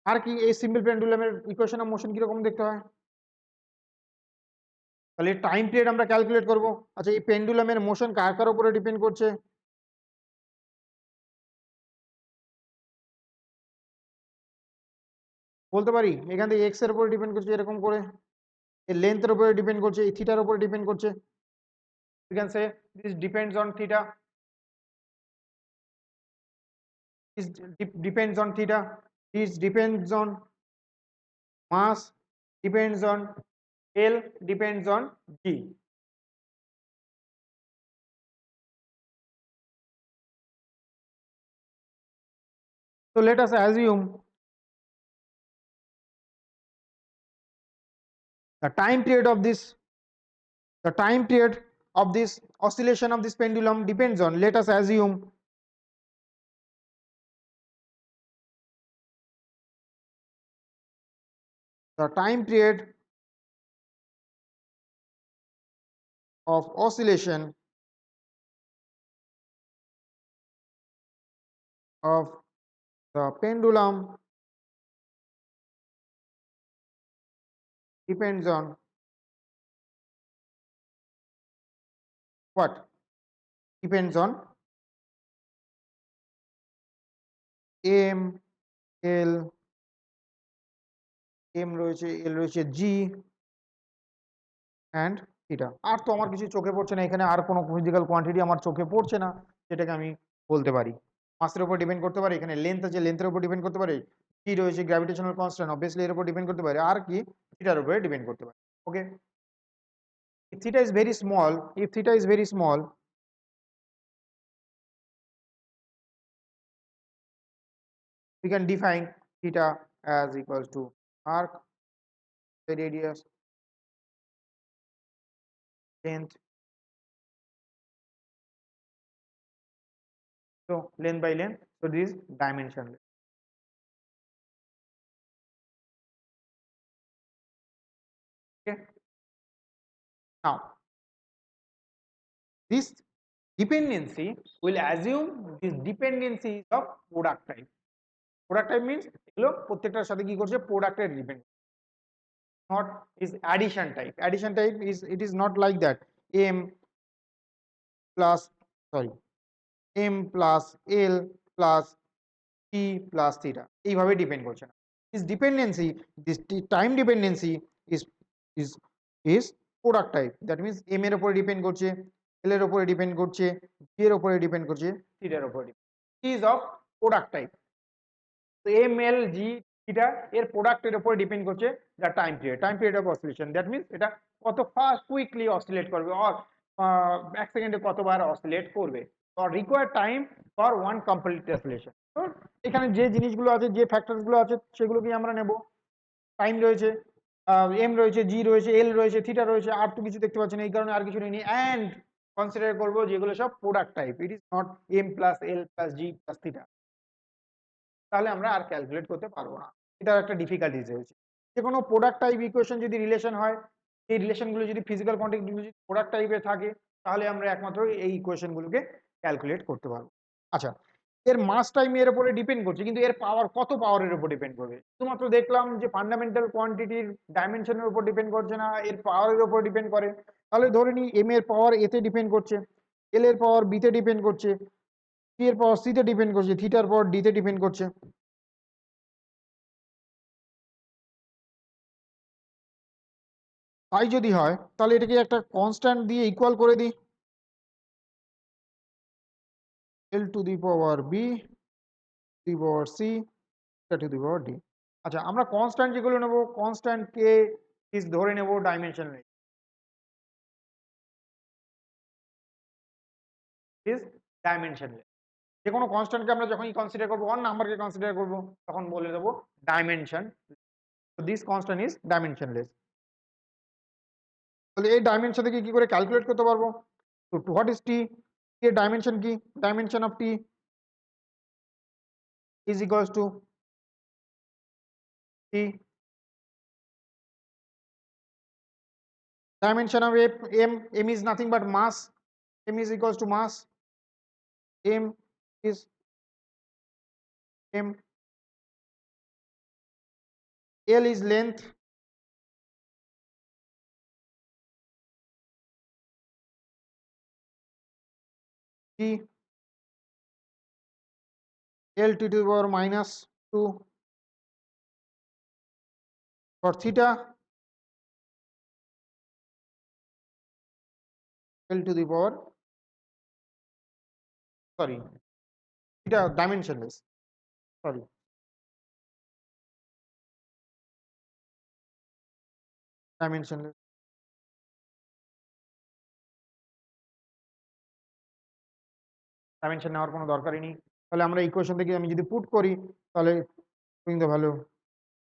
S1: আর কি এই সিম্পল পেন্ডুলামের ইকুয়েশন অফ মোশন কিরকম দেখতে হয়? তাহলে টাইম পিরিয়ড আমরা ক্যালকুলেট করব। আচ্ছা এই পেন্ডুলামের মোশন কার কার উপরে ডিপেন্ড করছে? বলতে পারি এখান থেকে এক্স এর উপরে ডিপেন্ড করছে, এরকম করে এর লেন্থের উপরে ডিপেন্ড করছে, এই থিটার উপরে ডিপেন্ড করছে। we can say this depends on theta, this depends on theta, this depends on mass, depends on L, depends on G, So let us assume the time period of this oscillation of this pendulum depends on, let us assume the time period of oscillation of the pendulum depends on what? Depends on M, L, M রয়েছে, L রয়েছে, G and theta। আর তো আমার কিছু চোখে পড়ছে না এখানে, আর কোনো ফিজিক্যাল কোয়ান্টিটি আমার চোখে পড়ছে না যেটাকে আমি বলতে পারি। মাসের উপর ডিপেন্ড করতে পারে, এখানে লেন্থ আছে, লেন্থের উপর ডিপেন্ড করতে পারে, কি রয়েছে গ্র্যাভিটেশনাল কনস্ট্যান্ট, অবভিয়াসলি এর উপর ডিপেন্ড করতে পারে, আর কি থিটার উপরে ডিপেন্ড করতে পারে। ওকে, if theta is very small, if theta is very small, we can define theta as equals to arc, the radius, length, so length by length, so this is dimensionless। Okay, now this dependency will assume this dependency is of product type। Product type means এগুলো প্রত্যেকটার সাথে কি করছে, প্রোডাক্টের depend, not is addition type। Addition type is, it is not like that m plus, sorry, m plus l plus t plus theta এইভাবে depend করছে না। This dependency, this time dependency is is is product type, that means m এর উপরে depend করছে, l এর উপরে depend করছে, g এর উপরে ডিপেন্ড করছে, theta এর উপরে is of product type। তো এম এল জি থিটা এর প্রোডাক্টের উপর ডিপেন্ড করছে যা time period of oscillation, that means এটা কত ফাস্ট কুইকলি অসিলেট করবে, অর এক সেকেন্ডে কতবার অসিলেট করবে, or required time for one complete oscillation. তো এখানে যে জিনিসগুলো আছে, যে ফ্যাক্টরসগুলো আছে সেগুলোকে আমরা নেব। টাইম রয়েছে, এম রয়েছে, জি রয়েছে, এল রয়েছে, থিটা রয়েছে, আর তো কিছু দেখতে পাচ্ছি না, এই কারণে আর কিছু নেই, অ্যান্ড কনসিডার করবো যেগুলো সব product type, it is not M plus L plus G plus theta, তাহলে আমরা আর ক্যালকুলেট করতে পারবো না, এটার একটা ডিফিকাল্টিজ রয়েছে। যে কোনো প্রোডাক্ট টাইপ ইকুয়েশন যদি রিলেশন হয়, এই রিলেশনগুলো যদি ফিজিক্যাল কোয়ান্টিটিগুলো যদি প্রোডাক্ট টাইপে থাকে, তাহলে আমরা একমাত্র এই ইকুয়েশনগুলোকে ক্যালকুলেট করতে পারবো। আচ্ছা, এর মাস টাইম এর উপরে ডিপেন্ড করছে, কিন্তু এর পাওয়ার কত, পাওয়ারের উপর ডিপেন্ড করবে। শুধুমাত্র দেখলাম যে ফান্ডামেন্টাল কোয়ান্টিটির ডাইমেনশনের উপর ডিপেন্ড করছে না, এর পাওয়ারের উপর ডিপেন্ড করে, তাহলে ধরে নিই এম এর পাওয়ার এতে ডিপেন্ড করছে, এল এর পাওয়ার বিতে ডিপেন্ড করছে, টি এর পাওয়ার সিতে ডিপেন্ড করছে, থিটার পাওয়ার ডিতে ডিপেন্ড করছে। তাই যদি হয় তাহলে এটাকে একটা কনস্ট্যান্ট দিয়ে ইকুয়াল করে দিই, L to the power B to the power C to the power D. আচ্ছা, আমরা কনস্ট্যান্ট যেগুলো নেব, কনস্ট্যান্ট কে ইজ ধরে নেব ডাইমেনশনলেস, ইজ ডাইমেনশনলেস। যে কোনো কনস্ট্যান্টকে আমরা যখনই কনসিডার করবো, ওয়ান নাম্বারকে কনসিডার করবো, তখন বলে দেবো dimension, this constant is dimensionless. তাহলে এই ডাইমেনশন থেকে কি করে ক্যালকুলেট করতে পারবো? তো হোয়াট ইজ টি, এর ডাইমেনশন কি, dimension of T is equals to t, dimension of m is nothing but mass, m is equals to mass, m is m, l is length, g, l to the power minus 2 for theta, l to the power, sorry, theta dimensionless, sorry, dimensionless, dimension নেওয়ার কোনো দরকারই নেই। তাহলে আমরা equation থেকে আমি যদি put করি তাহলে the value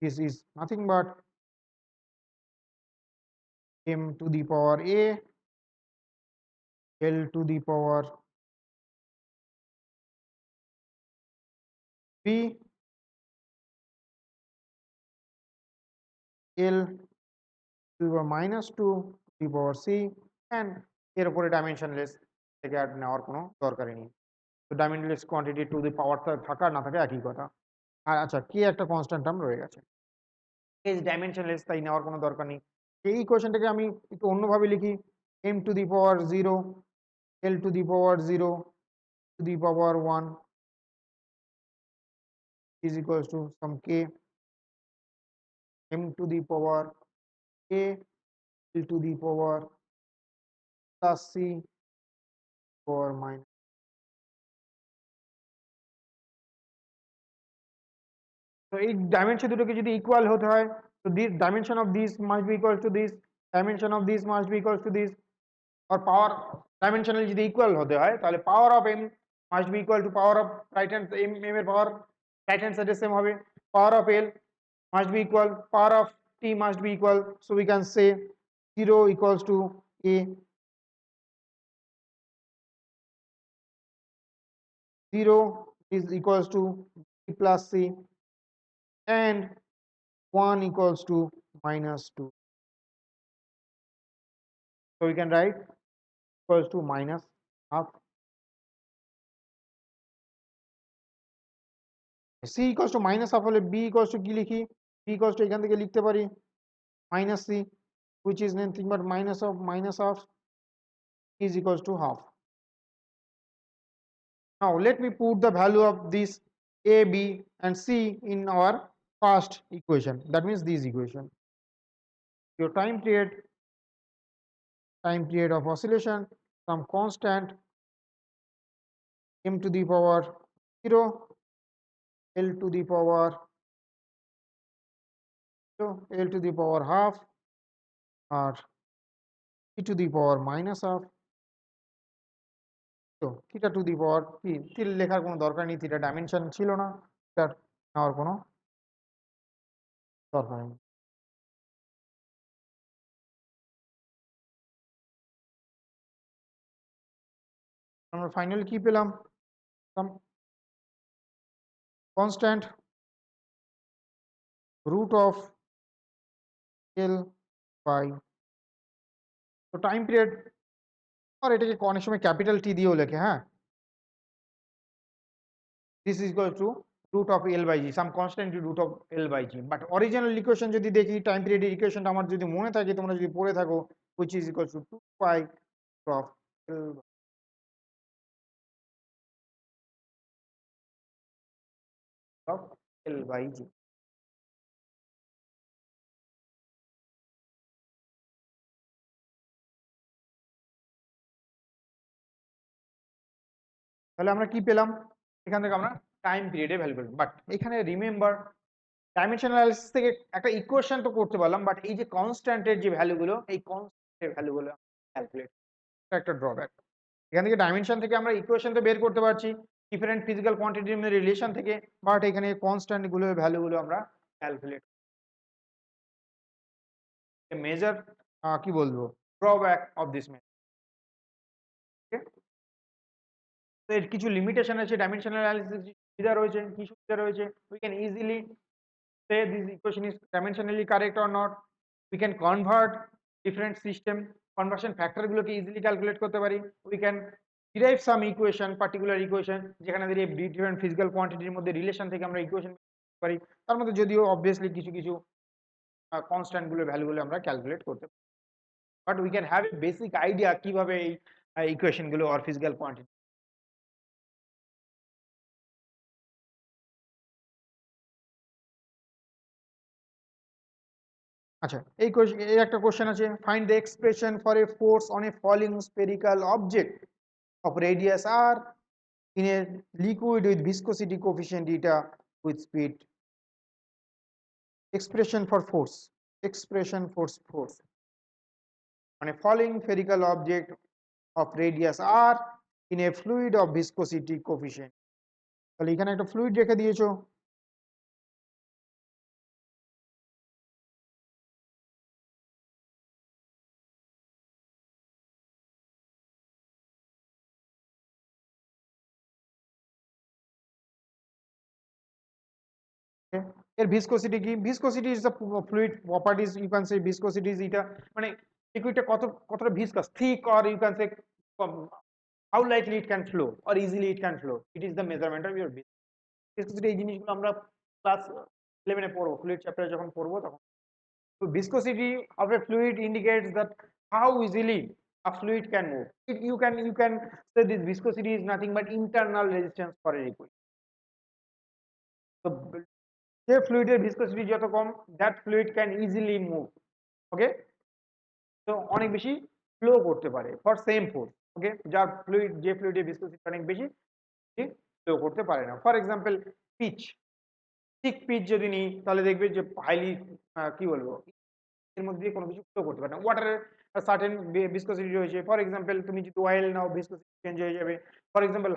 S1: this is nothing but m to the power a l to the power b l to the power minus 2 to the power c and এর উপরে ডাইমেনশনলেস থেকে আর নেওয়ার কোনো দরকারই নেই। তো ডাইমেনশনলেস কোয়ান্টিটি টু দি পাওয়ার থাকা না থাকা একই কথা। আর আচ্ছা কে একটা কনস্ট্যান্ট টার্ম রয়ে গেছে, এই ডাইমেনশনলেস তাই নেওয়ার কোনো দরকার নেই। এই ইকুয়েশনটাকে আমি একটু অন্যভাবে লিখি, m to the power 0 l to the power 0 to the power 1 is equals to some k m to the power a l to the power plus c power minus। তো এই ডাইমেনশন দুটোকে যদি ইকুয়াল হতে হয় তো this dimension of this must be equal to this, dimension of this must be equal to this. और পাওয়ার dimensional যদি equal হতে হয় তাহলে power of m must be equal to power of right hand m এর পাওয়ার right hand সাইডে same হবে, power of l must be equal, power of t must be equal, so we can say 0 equals to a, 0 is equals to b plus c and 1 equals to minus 2, so we can write equals to minus half, c equals to minus half হলে b equals to কি লিখি, b equals to এখান থেকে লিখতে পারি minus c which is nothing but minus of is equals to half. Now let me put the value of this a, b and c in our first equation, that means this equation. Your time period of oscillation, some constant m to the power 0 l to the power 0 l to the power half or e to the power minus half, তো theta two the পাওয়ার কি লেখার কোনো দরকার নেই, theta dimension ছিল না, তার নেওয়ার কোনো দরকার নেই। আমরা ফাইনালি কি পেলাম, some constant root of l by, তো টাইম পিরিয়ড আর এটাকে অনেক সময় ক্যাপিটাল টি দিয়েও লেখে, হ্যাঁ, this is equal to root of l by g, some constant root of l by g, but original equation যদি দেখি টাইম পিরিয়ডের ইকুয়েশনটা আমার যদি মনে থাকে, তোমরা যদি পড়ে থাকো, which is equal to 2 pi of l of l by g। তাহলে আমরা কি পেলাম, এখান থেকে আমরা টাইম পিরিয়ডে ভ্যালু পেলাম, বাট এখানে রিমেম্বার ডাইমেনশনাল অ্যানালিসিস থেকে একটা ইকুয়েশন তো করতে পারলাম, বাট এই যে কনস্ট্যান্টের যে ভ্যালুগুলো, এই কনস্ট্যান্টের ভ্যালুগুলো ক্যালকুলেট একটা ড্রব্যাক। এখান থেকে ডাইমেনশন থেকে আমরা ইকুয়েশন তো বের করতে পারছি ডিফারেন্ট ফিজিক্যাল কোয়ান্টিটির মধ্যে রিলেশন থেকে, বাট এখানে কনস্ট্যান্ট গুলোর ভ্যালুগুলো আমরা ক্যালকুলেট মেজার কি বলবো ড্রব্যাক অফ দিস মেথড। এর কিছু লিমিটেশন আছে ডাইমেনশনাল অ্যানালিসিস, সুবিধা রয়েছে, কি সুবিধা রয়েছে, we can easily say this equation is dimensionally correct or not, we can convert different system, conversion factor গুলোকে ইজিলি ক্যালকুলেট করতে পারি, we can derive some equation, particular equation যেখানে দিয়ে different physical quantityর মধ্যে রিলেশন থেকে আমরা ইকুয়েশন পারি, তার মধ্যে যদিও অবভিয়াসলি কিছু কিছু কনস্ট্যান্ট গুলোর ভ্যালুগুলো আমরা ক্যালকুলেট করতে পারি, but we can have a basic idea কিভাবে এই ইকুয়েশন গুলো আর ফিজিক্যাল কোয়ান্টিটি। আচ্ছা এই একটা কোশ্চেন আছে, find the expression for a force on a falling spherical object of radius r in a liquid with viscosity coefficient eta with speed। expression for force on a falling spherical object of radius r in a fluid of viscosity coefficient, তাহলে এখানে একটা fluid রেখে দিয়েছো, এর viscosity কি? Viscosity is the fluid properties, you can say viscosity is এটা মানে লিকুইডটা কতটা viscous, thick, or you can say how lightly it can flow or easily it can flow, it is the measurement of your viscosity. এই জিনিসগুলো আমরা class 11 এ পড়বো, fluid চ্যাপ্টারে যখন পড়বো তখন। তো viscosity of A fluid indicates that how easily a fluid can move. You can say this viscosity is nothing but internal resistance for a liquid. So যে ফ্লুইডের ভিসকোসিটি যত কম, that fluid can easily move. Okay, তো অনেক বেশি flow করতে পারে for same force. ওকে, যার ফ্লুইড, যে ফ্লুইডের ভিসকোসিটি অনেক বেশি ফ্লো করতে পারে না। For example pitch, thick pitch যদি নিই তাহলে দেখবে যে হাইলি কি বলবো, এর মধ্যে দিয়ে কোনো কিছু ফ্লো করতে পারে না। ওয়াটারের সার্টেন ভিসকোসিটি রয়েছে। ফর এক্সাম্পল তুমি যদি অয়েল নাও, ভিসকোসিটি চেঞ্জ হয়ে যাবে। ফর এক্সাম্পল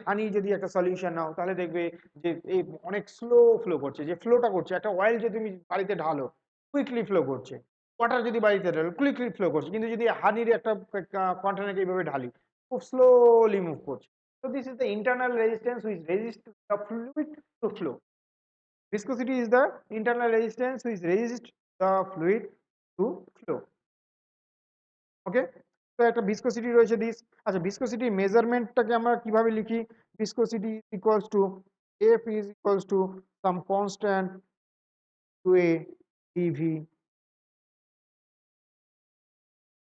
S1: হানি যদি একটা সলিউশন নাও তাহলে দেখবে যে এই অনেক স্লো ফ্লো করছে, যে ফ্লোটা করছে। একটা অয়েল যদি তুমি বাড়িতে ঢালো কুইকলি ফ্লো করছে, ওয়াটার যদি বাড়িতে ঢালো কুইকলি ফ্লো করছে, কিন্তু যদি হানির একটা কন্টেনারকে এইভাবে ঢালি খুব স্লোলি মুভ করছে। So this is the internal resistance which resists the fluid to flow. Viscosity is the internal resistance which resists the fluid to flow. ওকে, তো একটা ভিসকোসিটি রয়েছে দিস। আচ্ছা, ভিসকোসিটি মেজারমেন্টটাকে আমরা কিভাবে লিখি? Viscosity equals to F is equals to some constant to A DV.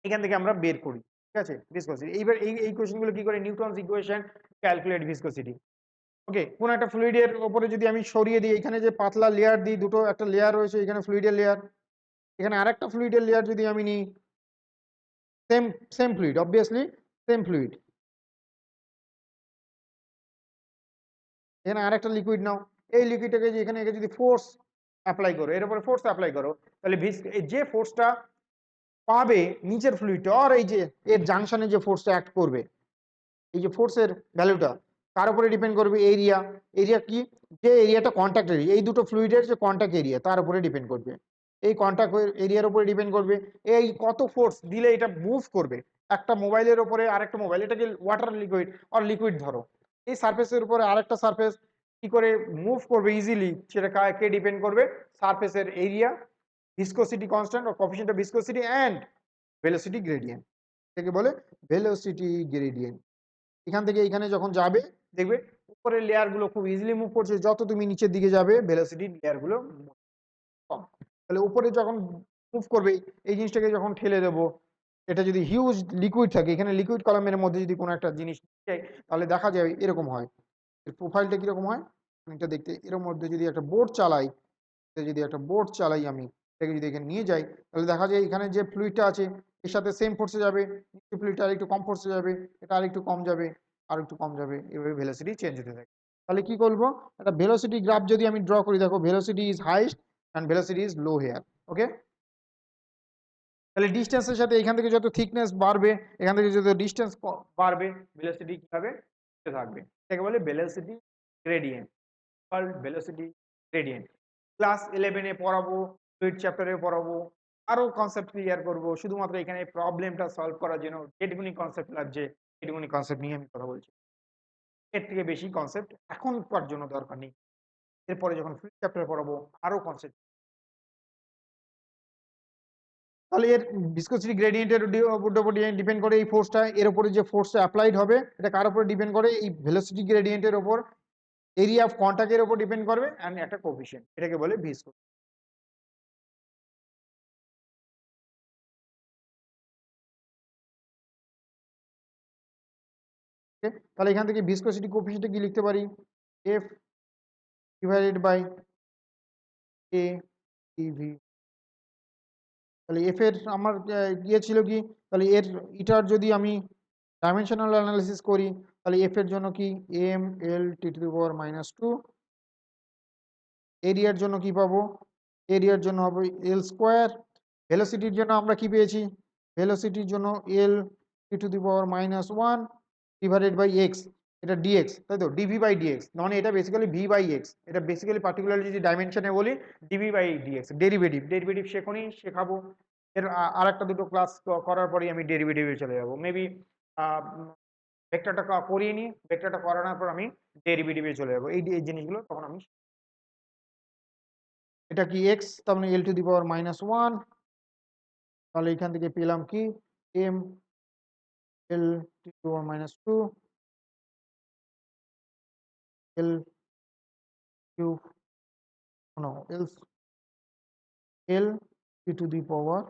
S1: এখান থেকে আমরা বের করি, ঠিক আছে, ভিসকোসিটি। এইবার এই কোশ্চেনগুলো কি করে, নিউটনস ইকুয়েশন ক্যালকুলেট ভিসকোসিটি। ওকে, কোন একটা ফ্লুইডের উপরে যদি আমি সরিয়ে দিই, এখানে যে পাতলা লেয়ার দিই, দুটো একটা লেয়ার রয়েছে এখানে ফ্লুইডের লেয়ার, এখানে আরেকটা ফ্লুইডের লেয়ার যদি আমি নিই, same fluid, obviously same fluid, এখানে আরেকটা লিকুইড নাও, এই লিকুইডটাকে যে এখানে যদি ফোর্স অ্যাপ্লাই করো, এর উপরে ফোর্স অ্যাপ্লাই করো, তাহলে যে ফোর্সটা পাবে নিচের ফ্লুইডটা, আর এই যে এর জাংশনে যে ফোর্সটা অ্যাক্ট করবে, এই যে ফোর্সের ভ্যালুটা কার উপরে ডিপেন্ড করবে? এরিয়া। এরিয়া কি? যে এরিয়াটা কন্ট্যাক্ট এরিয়া, এই দুটো ফ্লুইডের যে কন্ট্যাক্ট এরিয়া তার উপরে ডিপেন্ড করবে, এই কন্ট্যাক্ট এরিয়ার উপরে ডিপেন্ড করবে এই কত ফোর্স দিলে এটা মুভ করবে। একটা মোবাইলের উপরে আরেকটা মোবাইল, এটাকে ওয়াটার লিকুইড আর লিকুইড ধরো, এই সারফেসের উপরে আরেকটা সারফেস কি করে মুভ করবে ইজিলি, সেটা কে ডিপেন্ড করবে? সারফেসের area, viscosity constant or coefficient of viscosity and velocity gradient, এটাকে বলে ভেলোসিটি গ্রেডিয়েন্ট। এখান থেকে এখানে যখন যাবে দেখবে উপরের লেয়ার গুলো খুব ইজিলি মুভ করছে, যত তুমি নিচের দিকে যাবে ভেলোসিটি লেয়ার গুলো কম। তাহলে উপরে যখন মুভ করবে, এই জিনিসটাকে যখন ঠেলে দেবো, এটা যদি হিউজ লিকুইড থাকে, এখানে লিকুইড কলামের মধ্যে যদি কোনো একটা জিনিস যায় তাহলে দেখা যায় এরকম হয়। এর প্রোফাইলটা কিরকম হয় এটা দেখতে, এর মধ্যে যদি একটা বোট চালাই, আমি এটাকে যদি এখানে নিয়ে যাই তাহলে দেখা যায় এখানে যে ফ্লুইডটা আছে এর সাথে সেম ফোর্সে যাবে, নিচে ফ্লুইডটা আর একটু কম ফোর্সে যাবে, এটা আর একটু কম যাবে, আর একটু কম যাবে, এভাবে ভেলোসিটি চেঞ্জ হতে থাকে। তাহলে কি করবো, একটা ভেলোসিটি গ্রাফ যদি আমি ড্র করি, দেখো velocity is highest and velocity is low here. Okay, তাহলে ডিস্টেন্সের সাথে এখান থেকে যত থিকনেস বাড়বে, এখান থেকে যত ডিস্টেন্স বাড়বে, ভেলোসিটি কিভাবে থাকবে, এটাকে বলে velocity gradient, called velocity gradient. Class 11 এ পড়াবো, ফ্লুইড চ্যাপ্টারে পড়াবো, আরো কনসেপ্ট ক্লিয়ার করব। শুধুমাত্র এখানে প্রবলেমটা সলভ করার জন্য যেটুকুনি কনসেপ্ট লাগছে এটুকুনি কনসেপ্ট নিয়ে আমি কথা বলছি, এর থেকে বেশি কনসেপ্ট এখনকার জন্য দরকার নেই। এরপরে যখন ফ্লুইড চ্যাপ্টারে পড়াবো আরো কনসেপ্ট। তাহলে এর ভিসকোসিটি গ্রেডিয়েন্টের উপর ডিপেন্ড করে এই ফোর্সটা, এর উপরে যে ফোর্সটা অ্যাপ্লাইড হবে এটা কার উপরে ডিপেন্ড করে? এই ভেলোসিটি গ্রেডিয়েন্টের উপর, এরিয়া অফ কন্ট্যাক্টের উপর ডিপেন্ড করবে, এন্ড একটা কোএফিশিয়েন্ট, এটাকে বলে ভিসকোসিটি। তাহলে এখান থেকে ভিসকোসিটি কোএফিশিয়েন্ট কি লিখতে পারি? F divided by A DV. তাহলে এফ এর আমার ইয়ে ছিল কি, তাহলে এর ইটার যদি আমি ডাইমেনশনাল অ্যানালিসিস করি তাহলে এফ এর জন্য কি M L T to the পাওয়ার -2, এরিয়ার জন্য কি পাবো? এরিয়ার জন্য হবে এল স্কোয়ার। ভেলোসিটির জন্য আমরা কি পেয়েছি? ভেলোসিটির জন্য L T to the power -1 divided by X. এটা ডিএক্স, তাই তো, ডিভি বাই ডিএক্স, মানে এটা বেসিক্যালি ভি বাই এক্স, এটা বেসিক্যালি পার্টিকুলারলি যদি ডাইমেনশনে বলি dv by dx. Derivative, derivative শেখাবো এর আর একটা দুটো ক্লাস করার পরেই আমি ডেরিভেটিভে চলে যাবো। মেবি ভেক্টরটা করিয়ে নিই, ভেক্টরটা করানোর পর আমি ডেরিভেটিভে চলে যাবো। এই জিনিসগুলো তখন আমি, এটা কি এক্স, তার মানে L to the power minus one, তাহলে এখান থেকে পেলাম কি M L to the power minus two L cube, no L T to the power,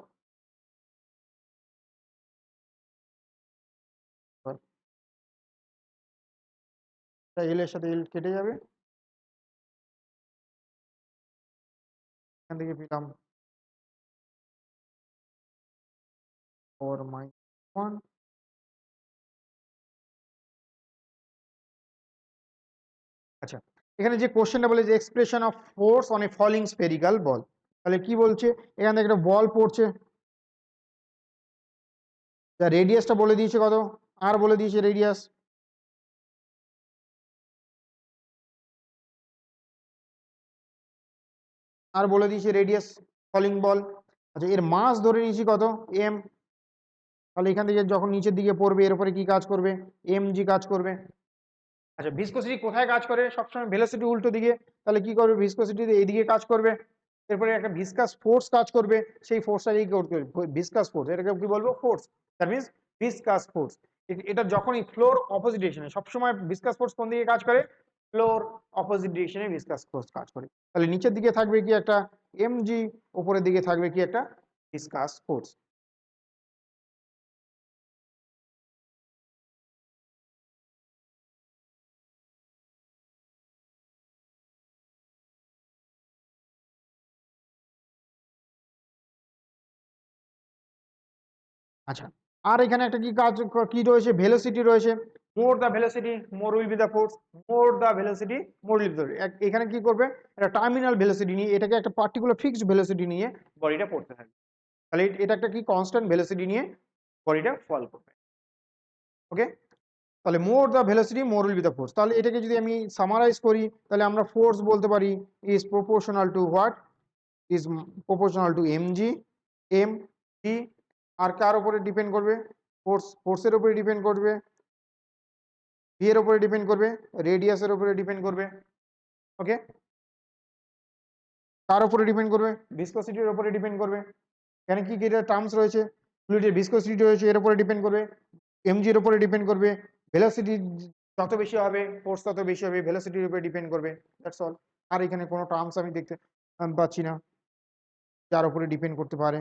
S1: L এর সাথে এল কেটে যাবে, এখান থেকে পেলাম পাওয়ার মাইনাস ওয়ান। আচ্ছা, এখানে যে কোশ্চেনটা বলে যে expression of force on a falling spherical ball, তাহলে কি বলছে, এখান থেকে একটা বল পড়ছে, যা রেডিয়াসটা বলে দিয়েছে কত, আর বলে দিয়েছে রেডিয়াস, আর বলে দিয়েছে রেডিয়াস ফলিং বল। আচ্ছা, এর মাস ধরে নিয়েছি কত, এম, তাহলে এখান থেকে যখন নিচের দিকে পড়বে এর উপরে কি কাজ করবে, এম জি কাজ করবে। আচ্ছা, ভিসকোসিটি কোথায় কাজ করে, সবসময় ভেলোসিটি উল্টো দিকে, তাহলে কি করবে, ভিসকোসিটি এইদিকে কাজ করবে, এরপরে একটা ভিসকাস ফোর্স কাজ করবে, সেই ফোর্সটা এই করতে ভিসকাস ফোর্স, এটাকে কি বলবো, force, that means viscous force. এটা যখনই ফ্লোর অপোজিট ডিরেকশনে, সবসময় ভিসকাস ফোর্স কোন দিকে কাজ করে, ফ্লোর অপোজিট ডিরেকশনে ভিসকাস ফোর্স কাজ করে। তাহলে নিচের দিকে থাকবে কি একটা এমজি, উপরের দিকে থাকবে কি একটা ভিসকাস ফোর্স। আচ্ছা, আর এখানে একটা কি কাজ কি রয়েছে, ভেলোসিটি রয়েছে, more the velocity more will be the force, more the velocity more will be, এখানে কি করবে, একটা টার্মিনাল ভেলোসিটি নিয়ে, এটাকে একটা পার্টিকুলার ফিক্সড ভেলোসিটি নিয়ে বডিটা পড়তে থাকবে, তাহলে এটা একটা কি কনস্ট্যান্ট ভেলোসিটি নিয়ে বডিটা ফল করবে। ওকে, তাহলে more the velocity more will be the force, তাহলে এটাকে যদি আমি সামারাইজ করি, তাহলে আমরা ফোর্স বলতে পারি is proportional to what, is proportional to M G, M G, আর কার উপরে ডিপেন্ড করবে, ফোর্সের উপরে ডিপেন্ড করবে, ভি এর উপরে ডিপেন্ড করবে, রেডিয়াসের উপরে ডিপেন্ড করবে। ওকে, কার উপরে ডিপেন্ড করবে, ভিসকোসিটির উপরে ডিপেন্ড করবে, এখানে কি কি টার্মস রয়েছে, ফ্লুইডের ভিসকোসিটি রয়েছে, এর উপরে ডিপেন্ড করবে, এমজি এর উপরে ডিপেন্ড করবে, ভেলোসিটি যত বেশি হবে ফোর্স তত বেশি হবে, ভেলোসিটির উপরে ডিপেন্ড করবে, দ্যাটস অল। আর এখানে কোনো টার্মস আমি দেখতে পাচ্ছি না যার উপরে ডিপেন্ড করতে পারে।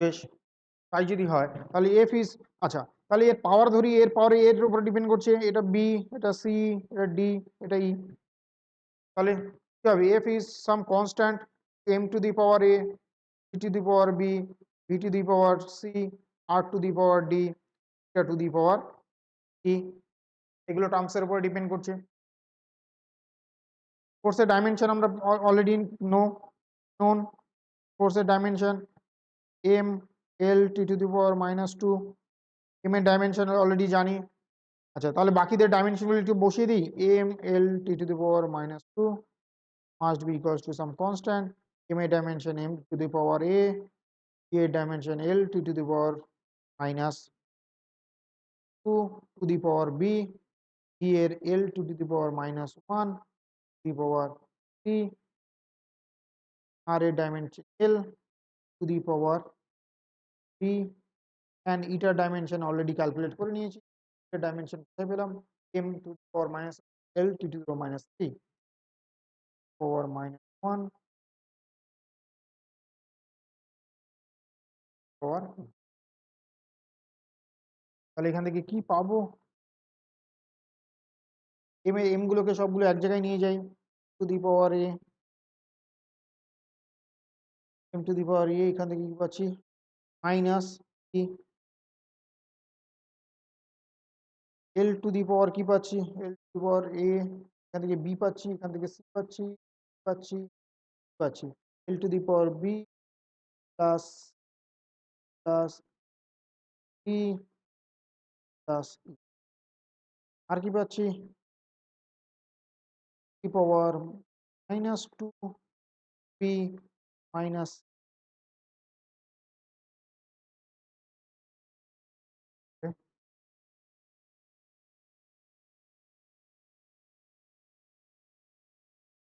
S1: বেশ, তাই যদি হয় তাহলে এফ ইজ, আচ্ছা তাহলে এর পাওয়ার ধরি, এর পাওয়ার এর উপর ডিপেন্ড করছে, এটা বি, এটা সি, এটা ডি, এটা ই, তাহলে কি হবে, F is some constant M to the power A, E to the power B, V to the power C, R to the power D, এটা টু দি পাওয়ার ই, এগুলো টার্মসের উপর ডিপেন্ড করছে। ফোর্সের ডাইমেনশন আমরা অলরেডি নোন, ফোর্সের dimension M L T to the power minus two, M এর dimension already জানি। আচ্ছা, তাহলে বাকিদের ডাইমেনশনগুলো একটু বসিয়ে দিই, M L T to the power minus two must be equals to some constant, M এর dimension M to the power A এর dimension L T to the power minus two to the power B, B এর L to the power minus one the power three, R এর dimension L to the power three, and ইটার dimension already calculate করে নিয়েছি, এটার dimension কোথায় পেলাম, M to the power minus L T to the power minus three power minus one পাওয়ার, তাহলে এখান থেকে কি পাবো, এম গুলোকে সবগুলো এক জায়গায় নিয়ে যাই, to the power A, M to the power A, এখান থেকে কি পাচ্ছি minus E, L to the পাওয়ার কি পাচ্ছি, L to the power A, এখান থেকে বি পাচ্ছি, এখান থেকে সি পাচ্ছি, পাচ্ছি পাচ্ছি L to the power B plus plus E plus আর কি পাচ্ছি, E power minus two B minus,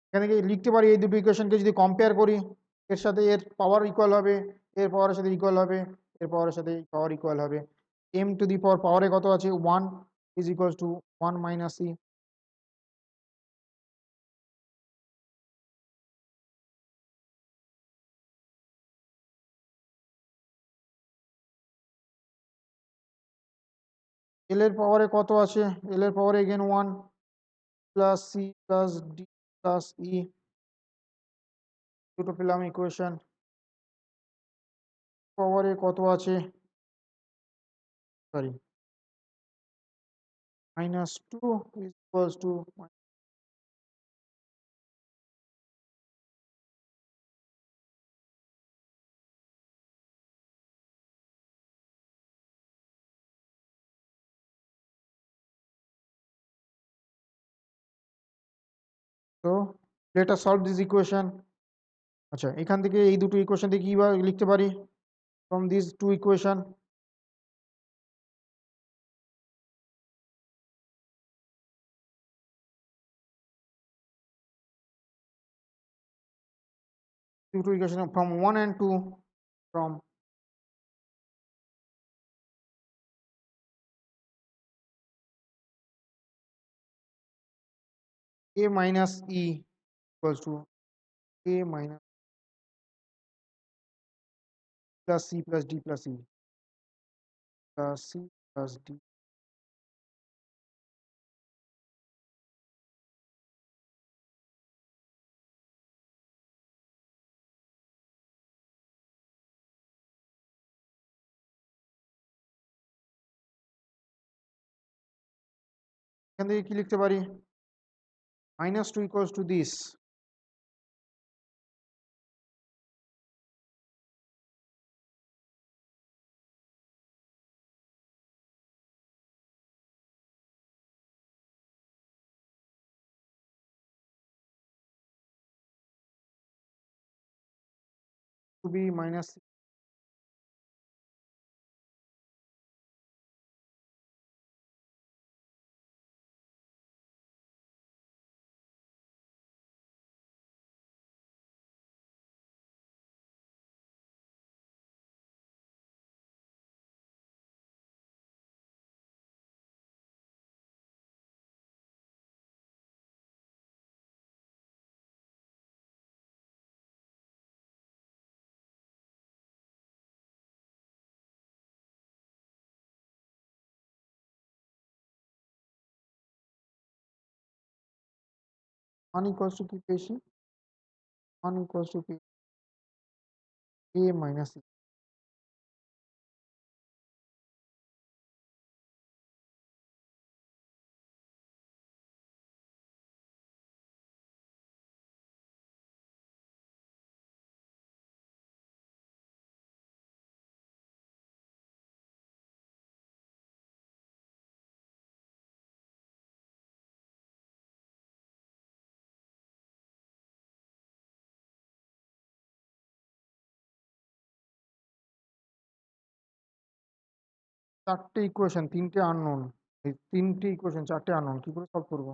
S1: এখান থেকে লিখতে পারি এই দুটো ইকুয়েশনকে যদি কম্পেয়ার করি, এর সাথে এর পাওয়ার ইকুয়াল হবে, এর পাওয়ারের সাথে ইকুয়াল হবে, এর পাওয়ারের সাথে পাওয়ার ইকুয়াল হবে। এম টু দি পাওয়ার পাওয়ারে কত আছে, 1 is equal to 1 minus E. L এর পাওয়ারে কত আছে, এল এর পাওয়ারে again 1 plus C plus D plus E, দুটো পেলাম ইকুয়েশন। পাওয়ারে কত আছে, sorry minus two is equals to, তো let us solve this equation. আচ্ছা, এখান থেকে এই দুটো ইকুয়েশন থেকে কি লিখতে পারি, from this to equation two equation from 1 and 2, from a minus e equals to a minus plus c plus d plus e plus c plus d। এখান থেকে কি লিখতে পারি, minus 2 equals to this, to be minus, one equals to কি পেয়েছি, 1 equals to a minus e। চারটে equation, তিনটে unknown, এই তিনটে ইকুয়েশন চারটে আননোন, কি করে সলভ করবো।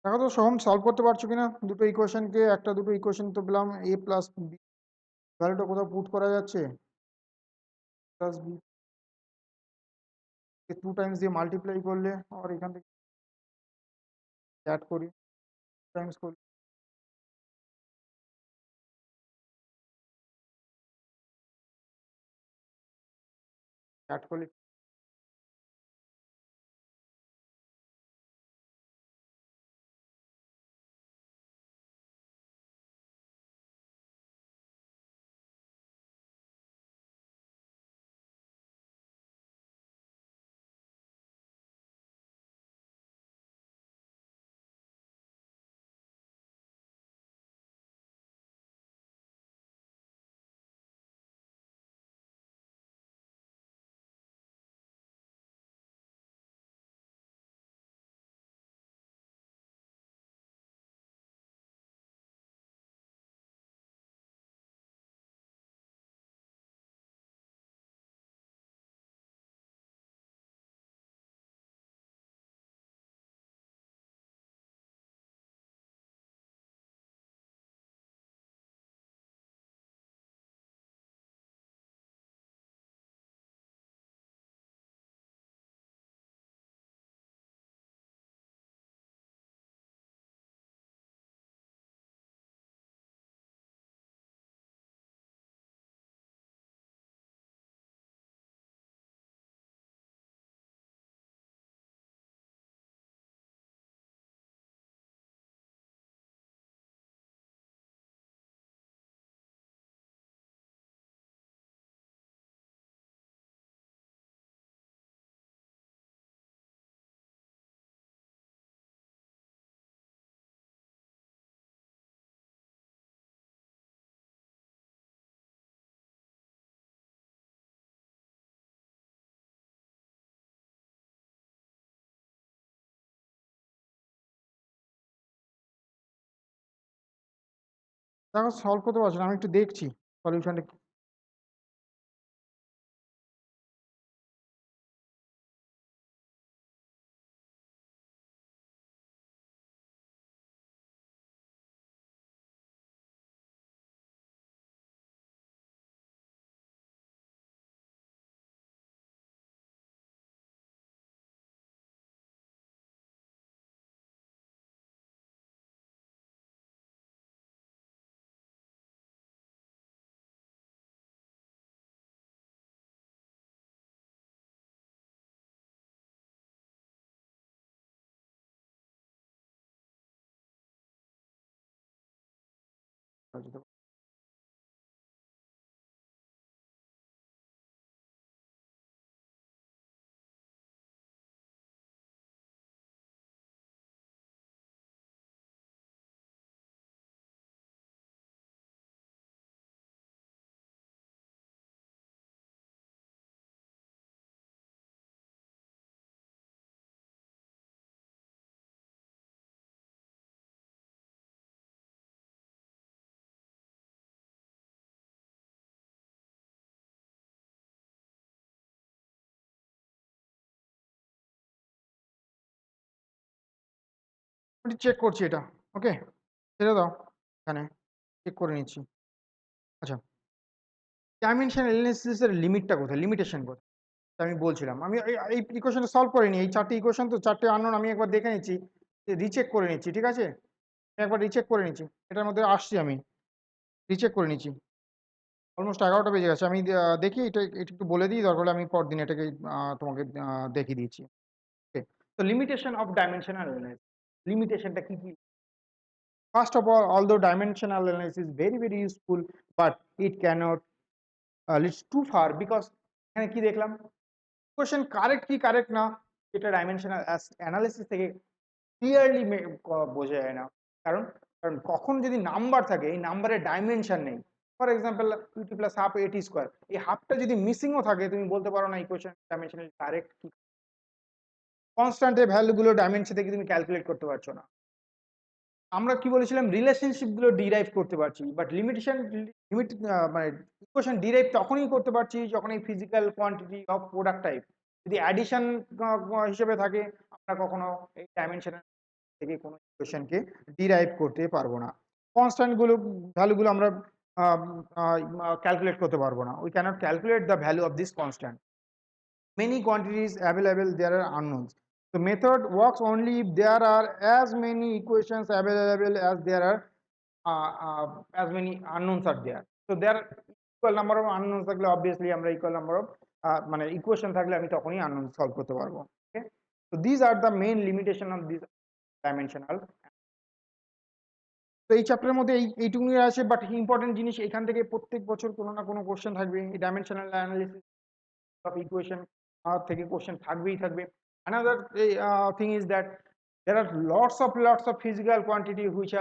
S1: দেখো তো সোহম সলভ করতে পারছো কিনা দুটো ইকুয়েশনকে, একটা দুটো ইকুয়েশন তো পেলাম, a প্লাস বি ভ্যালুটা কোথাও পুট করা যাচ্ছে, প্লাস বি 2 টাইমস দিয়ে মাল্টিপ্লাই করলে, আর এখান থেকে অ্যাড করি টাইমস করি, অ্যাড করলে দেখো সলভ করতে পারছো না, আমি একটু দেখছি সলিউশনটা। চেক করছি এটা, ওকে ছেড়ে দাও, এখানে চেক করে নিচ্ছি। আচ্ছা, ডাইমেনশন অ্যানালিসিস এর লিমিটটা কোথায়, লিমিটেশন কোথায়? তা আমি বলছিলাম, আমি এই ইকুয়েশনটা সলভ করিনি, এই চারটে ইকুয়েশন তো চারটে আননোন, আমি একবার দেখে নিচ্ছি, রিচেক করে নিচ্ছি, ঠিক আছে? আমি একবার রিচেক করে নিচ্ছি, এটার মধ্যে আসছি, আমি রিচেক করে নিচ্ছি। অলমোস্ট 11টা বেজে গেছে, আমি দেখি এটা এটা একটু বলে দিই, দরকার হলে আমি পরদিন এটাকে তোমাকে দেখিয়ে দিচ্ছি। ওকে, তো লিমিটেশন অফ ডাইমেনশনাল অ্যানালাইসিস, লিমিটেশনটা কি কি? First of all, although dimensional analysis is very very useful, but it cannot leads too far, because এখানে কি দেখলাম, কোশ্চেন কারেক্ট কি কারেক্ট না এটা ডাইমেনশনাল অ্যানালিসিস থেকে ক্লিয়ারলি বোঝা যায় না। কারণ কারণ কখন যদি নাম্বার থাকে, এই নাম্বারের ডাইমেনশন নেই। For example UT plus half AT square, এই হাফটা যদি মিসিংও থাকে, তুমি বলতে পারো না এই কোশ্চেন ডাইমেনশনাল কারেক্ট কি। কনস্ট্যান্টের ভ্যালুগুলো ডাইমেনশন থেকে তুমি ক্যালকুলেট করতে পারছো না। আমরা কি বলেছিলাম, রিলেশনশিপ গুলো ডিরাইভ করতে পারছি, বাট লিমিট মানে ইকুয়েশন ডিরাইভ তখনই করতে পারছি যখন এই physical quantity of product type যদি অ্যাডিশন হিসেবে থাকে, আমরা কখনো এই ডাইমেনশন থেকে কোনো ইকুয়েশনকে ডিরাইভ করতে পারবো না। কনস্ট্যান্ট গুলো ভ্যালুগুলো আমরা ক্যালকুলেট করতে পারবো না। We cannot calculate the value of this constant. Many quantities available, there are unknowns. The method works only if there are as many equations available as there are as many unknowns are there. So there are equal number of unknowns থাকলে obviously আমরা equal number of মানে equation থাকলে আমি তখনই unknown solve করতে পারবো। Okay, so these are the main limitation of this dimensional. তো এই চ্যাপ্টারের মধ্যে এইটুকুই আছে, বাট ইম্পর্টেন্ট জিনিস এখান থেকে প্রত্যেক বছর কোনো না কোনো কোশ্চেন থাকবে। এই ডাইমেনশনাল অ্যানালিসিস of equation থেকে কোশ্চেন থাকবেই থাকবে। Another thing is that there are lots of physical quantity which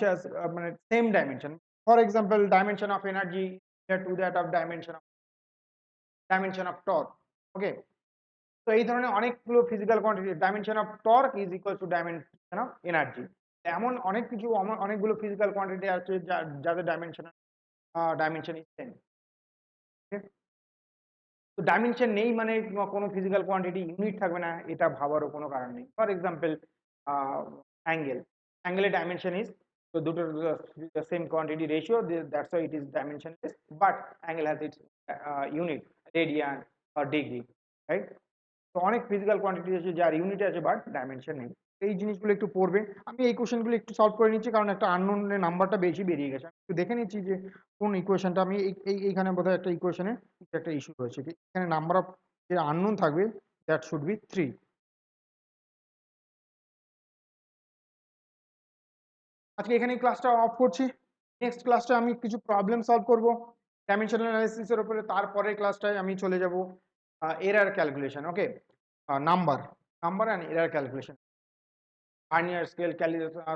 S1: has মানে same dimension. For example, dimension of energy to that of dimension of torque. Okay, তো এই ধরনের অনেকগুলো physical quantity, dimension of torque is equal two dimension of energy. এমন অনেক কিছু অনেকগুলো physical quantity আছে যাদের ডাইমেনশন ইজ সেম। তো ডাইমেনশন নেই মানে কোনো ফিজিক্যাল কোয়ান্টিটি ইউনিট থাকবে না, এটা ভাবারও কোনো কারণ নেই। ফর এক্সাম্পল অ্যাঙ্গেলের ডাইমেনশন ইজ, তো দুটোর same quantity ratio, that's why it is dimensionless, but angle has its unit, radian or degree, right? তো অনেক ফিজিক্যাল কোয়ান্টিটি আছে যার ইউনিট আছে বাট ডাইমেনশন নেই। এই জিনিসগুলো একটু পড়বে। আমি এই কোশ্চেনগুলো একটু সলভ করে নিচ্ছি কারণ একটা আননোনের নাম্বারটা বেশি বেরিয়ে গেছে। একটু দেখে নিচ্ছি যে কোন ইকুয়েশনটা আমি এইখানে বোধহয় একটা ইকুয়েশনে একটা ইস্যু রয়েছে। এখানে নাম্বার অফ যে আননোন থাকবে দ্যাট শুড বি 3। আজকে এখানে ক্লাসটা অফ করছি। নেক্সট ক্লাসটা আমি কিছু প্রবলেম সলভ করব ডাইমেনশনাল অ্যানালিসিসের উপরে। তারপরের ক্লাসটায় আমি চলে যাব error calculation. Okay, number and error calculation, vernier scale,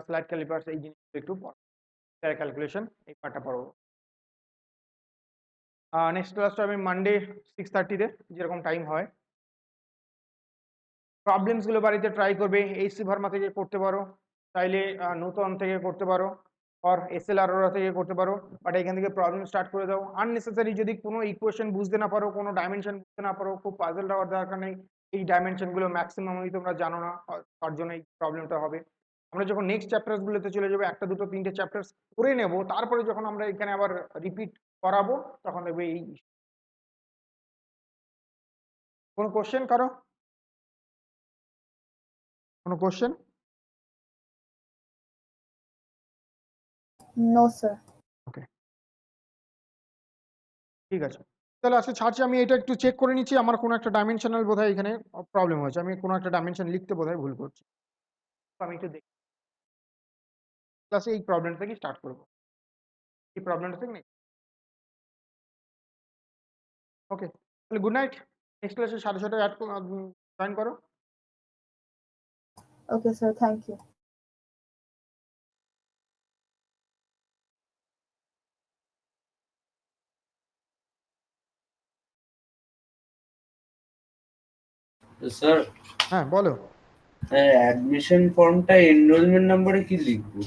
S1: slide callipers, এই জিনিসগুলো একটু এরার ক্যালকুলেশন এই পার্টটা পড়বো। নেক্সট ক্লাসটা আমি মানডে 6:30-তে যেরকম টাইম হয়। প্রবলেমসগুলো বাড়িতে ট্রাই করবে। এইচসি ভার্মা থেকে করতে পারো, চাইলে নতুন থেকে করতে পারো, অর এসএল আরোরা থেকে করতে পারো, বাট এখান থেকে প্রবলেম স্টার্ট করে দাও। আননেসেসারি যদি কোনো ইকুয়েশন বুঝতে না পারো, কোনো ডাইমেনশন বুঝতে না পারো, খুব পাজল হওয়ার দরকার নেই। এই ডাইমেনশনগুলো ম্যাক্সিমামই তোমরা জানো না, তার জন্য এই প্রবলেমটা হবে। আমরা যখন নেক্সট চ্যাপ্টারসগুলোতে চলে যাবো, একটা দুটো তিনটে চ্যাপ্টার্স করে নেব, তারপরে যখন আমরা এখানে আবার রিপিট করাবো তখন দেখবে এই কোনো কোশ্চেন কারো, কোনো কোশ্চেন?
S2: No sir.
S1: ওকে, ঠিক আছে, তাহলে আজকে ছাড়ছি। আমি এটা একটু চেক করে নিচ্ছি, আমার কোনো একটা ডাইমেনশনাল বোধহয় এখানে প্রবলেম হয়েছে, আমি কোনো একটা ডাইমেনশন লিখতে বোধহয় ভুল করছি। তো আমি একটু দেখি, ক্লাসে এই প্রবলেমটা থেকে স্টার্ট করবো, এই প্রবলেমটা থেকে নেই। ওকে, তাহলে গুড নাইট। নেক্সট ক্লাসে 6:30 জয়েন করো।
S2: Okay sir, thank you.
S3: Sir,
S1: হ্যাঁ বলো।
S3: অ্যাডমিশন ফর্মটা এনরোলমেন্ট নাম্বারে কি লিখবো?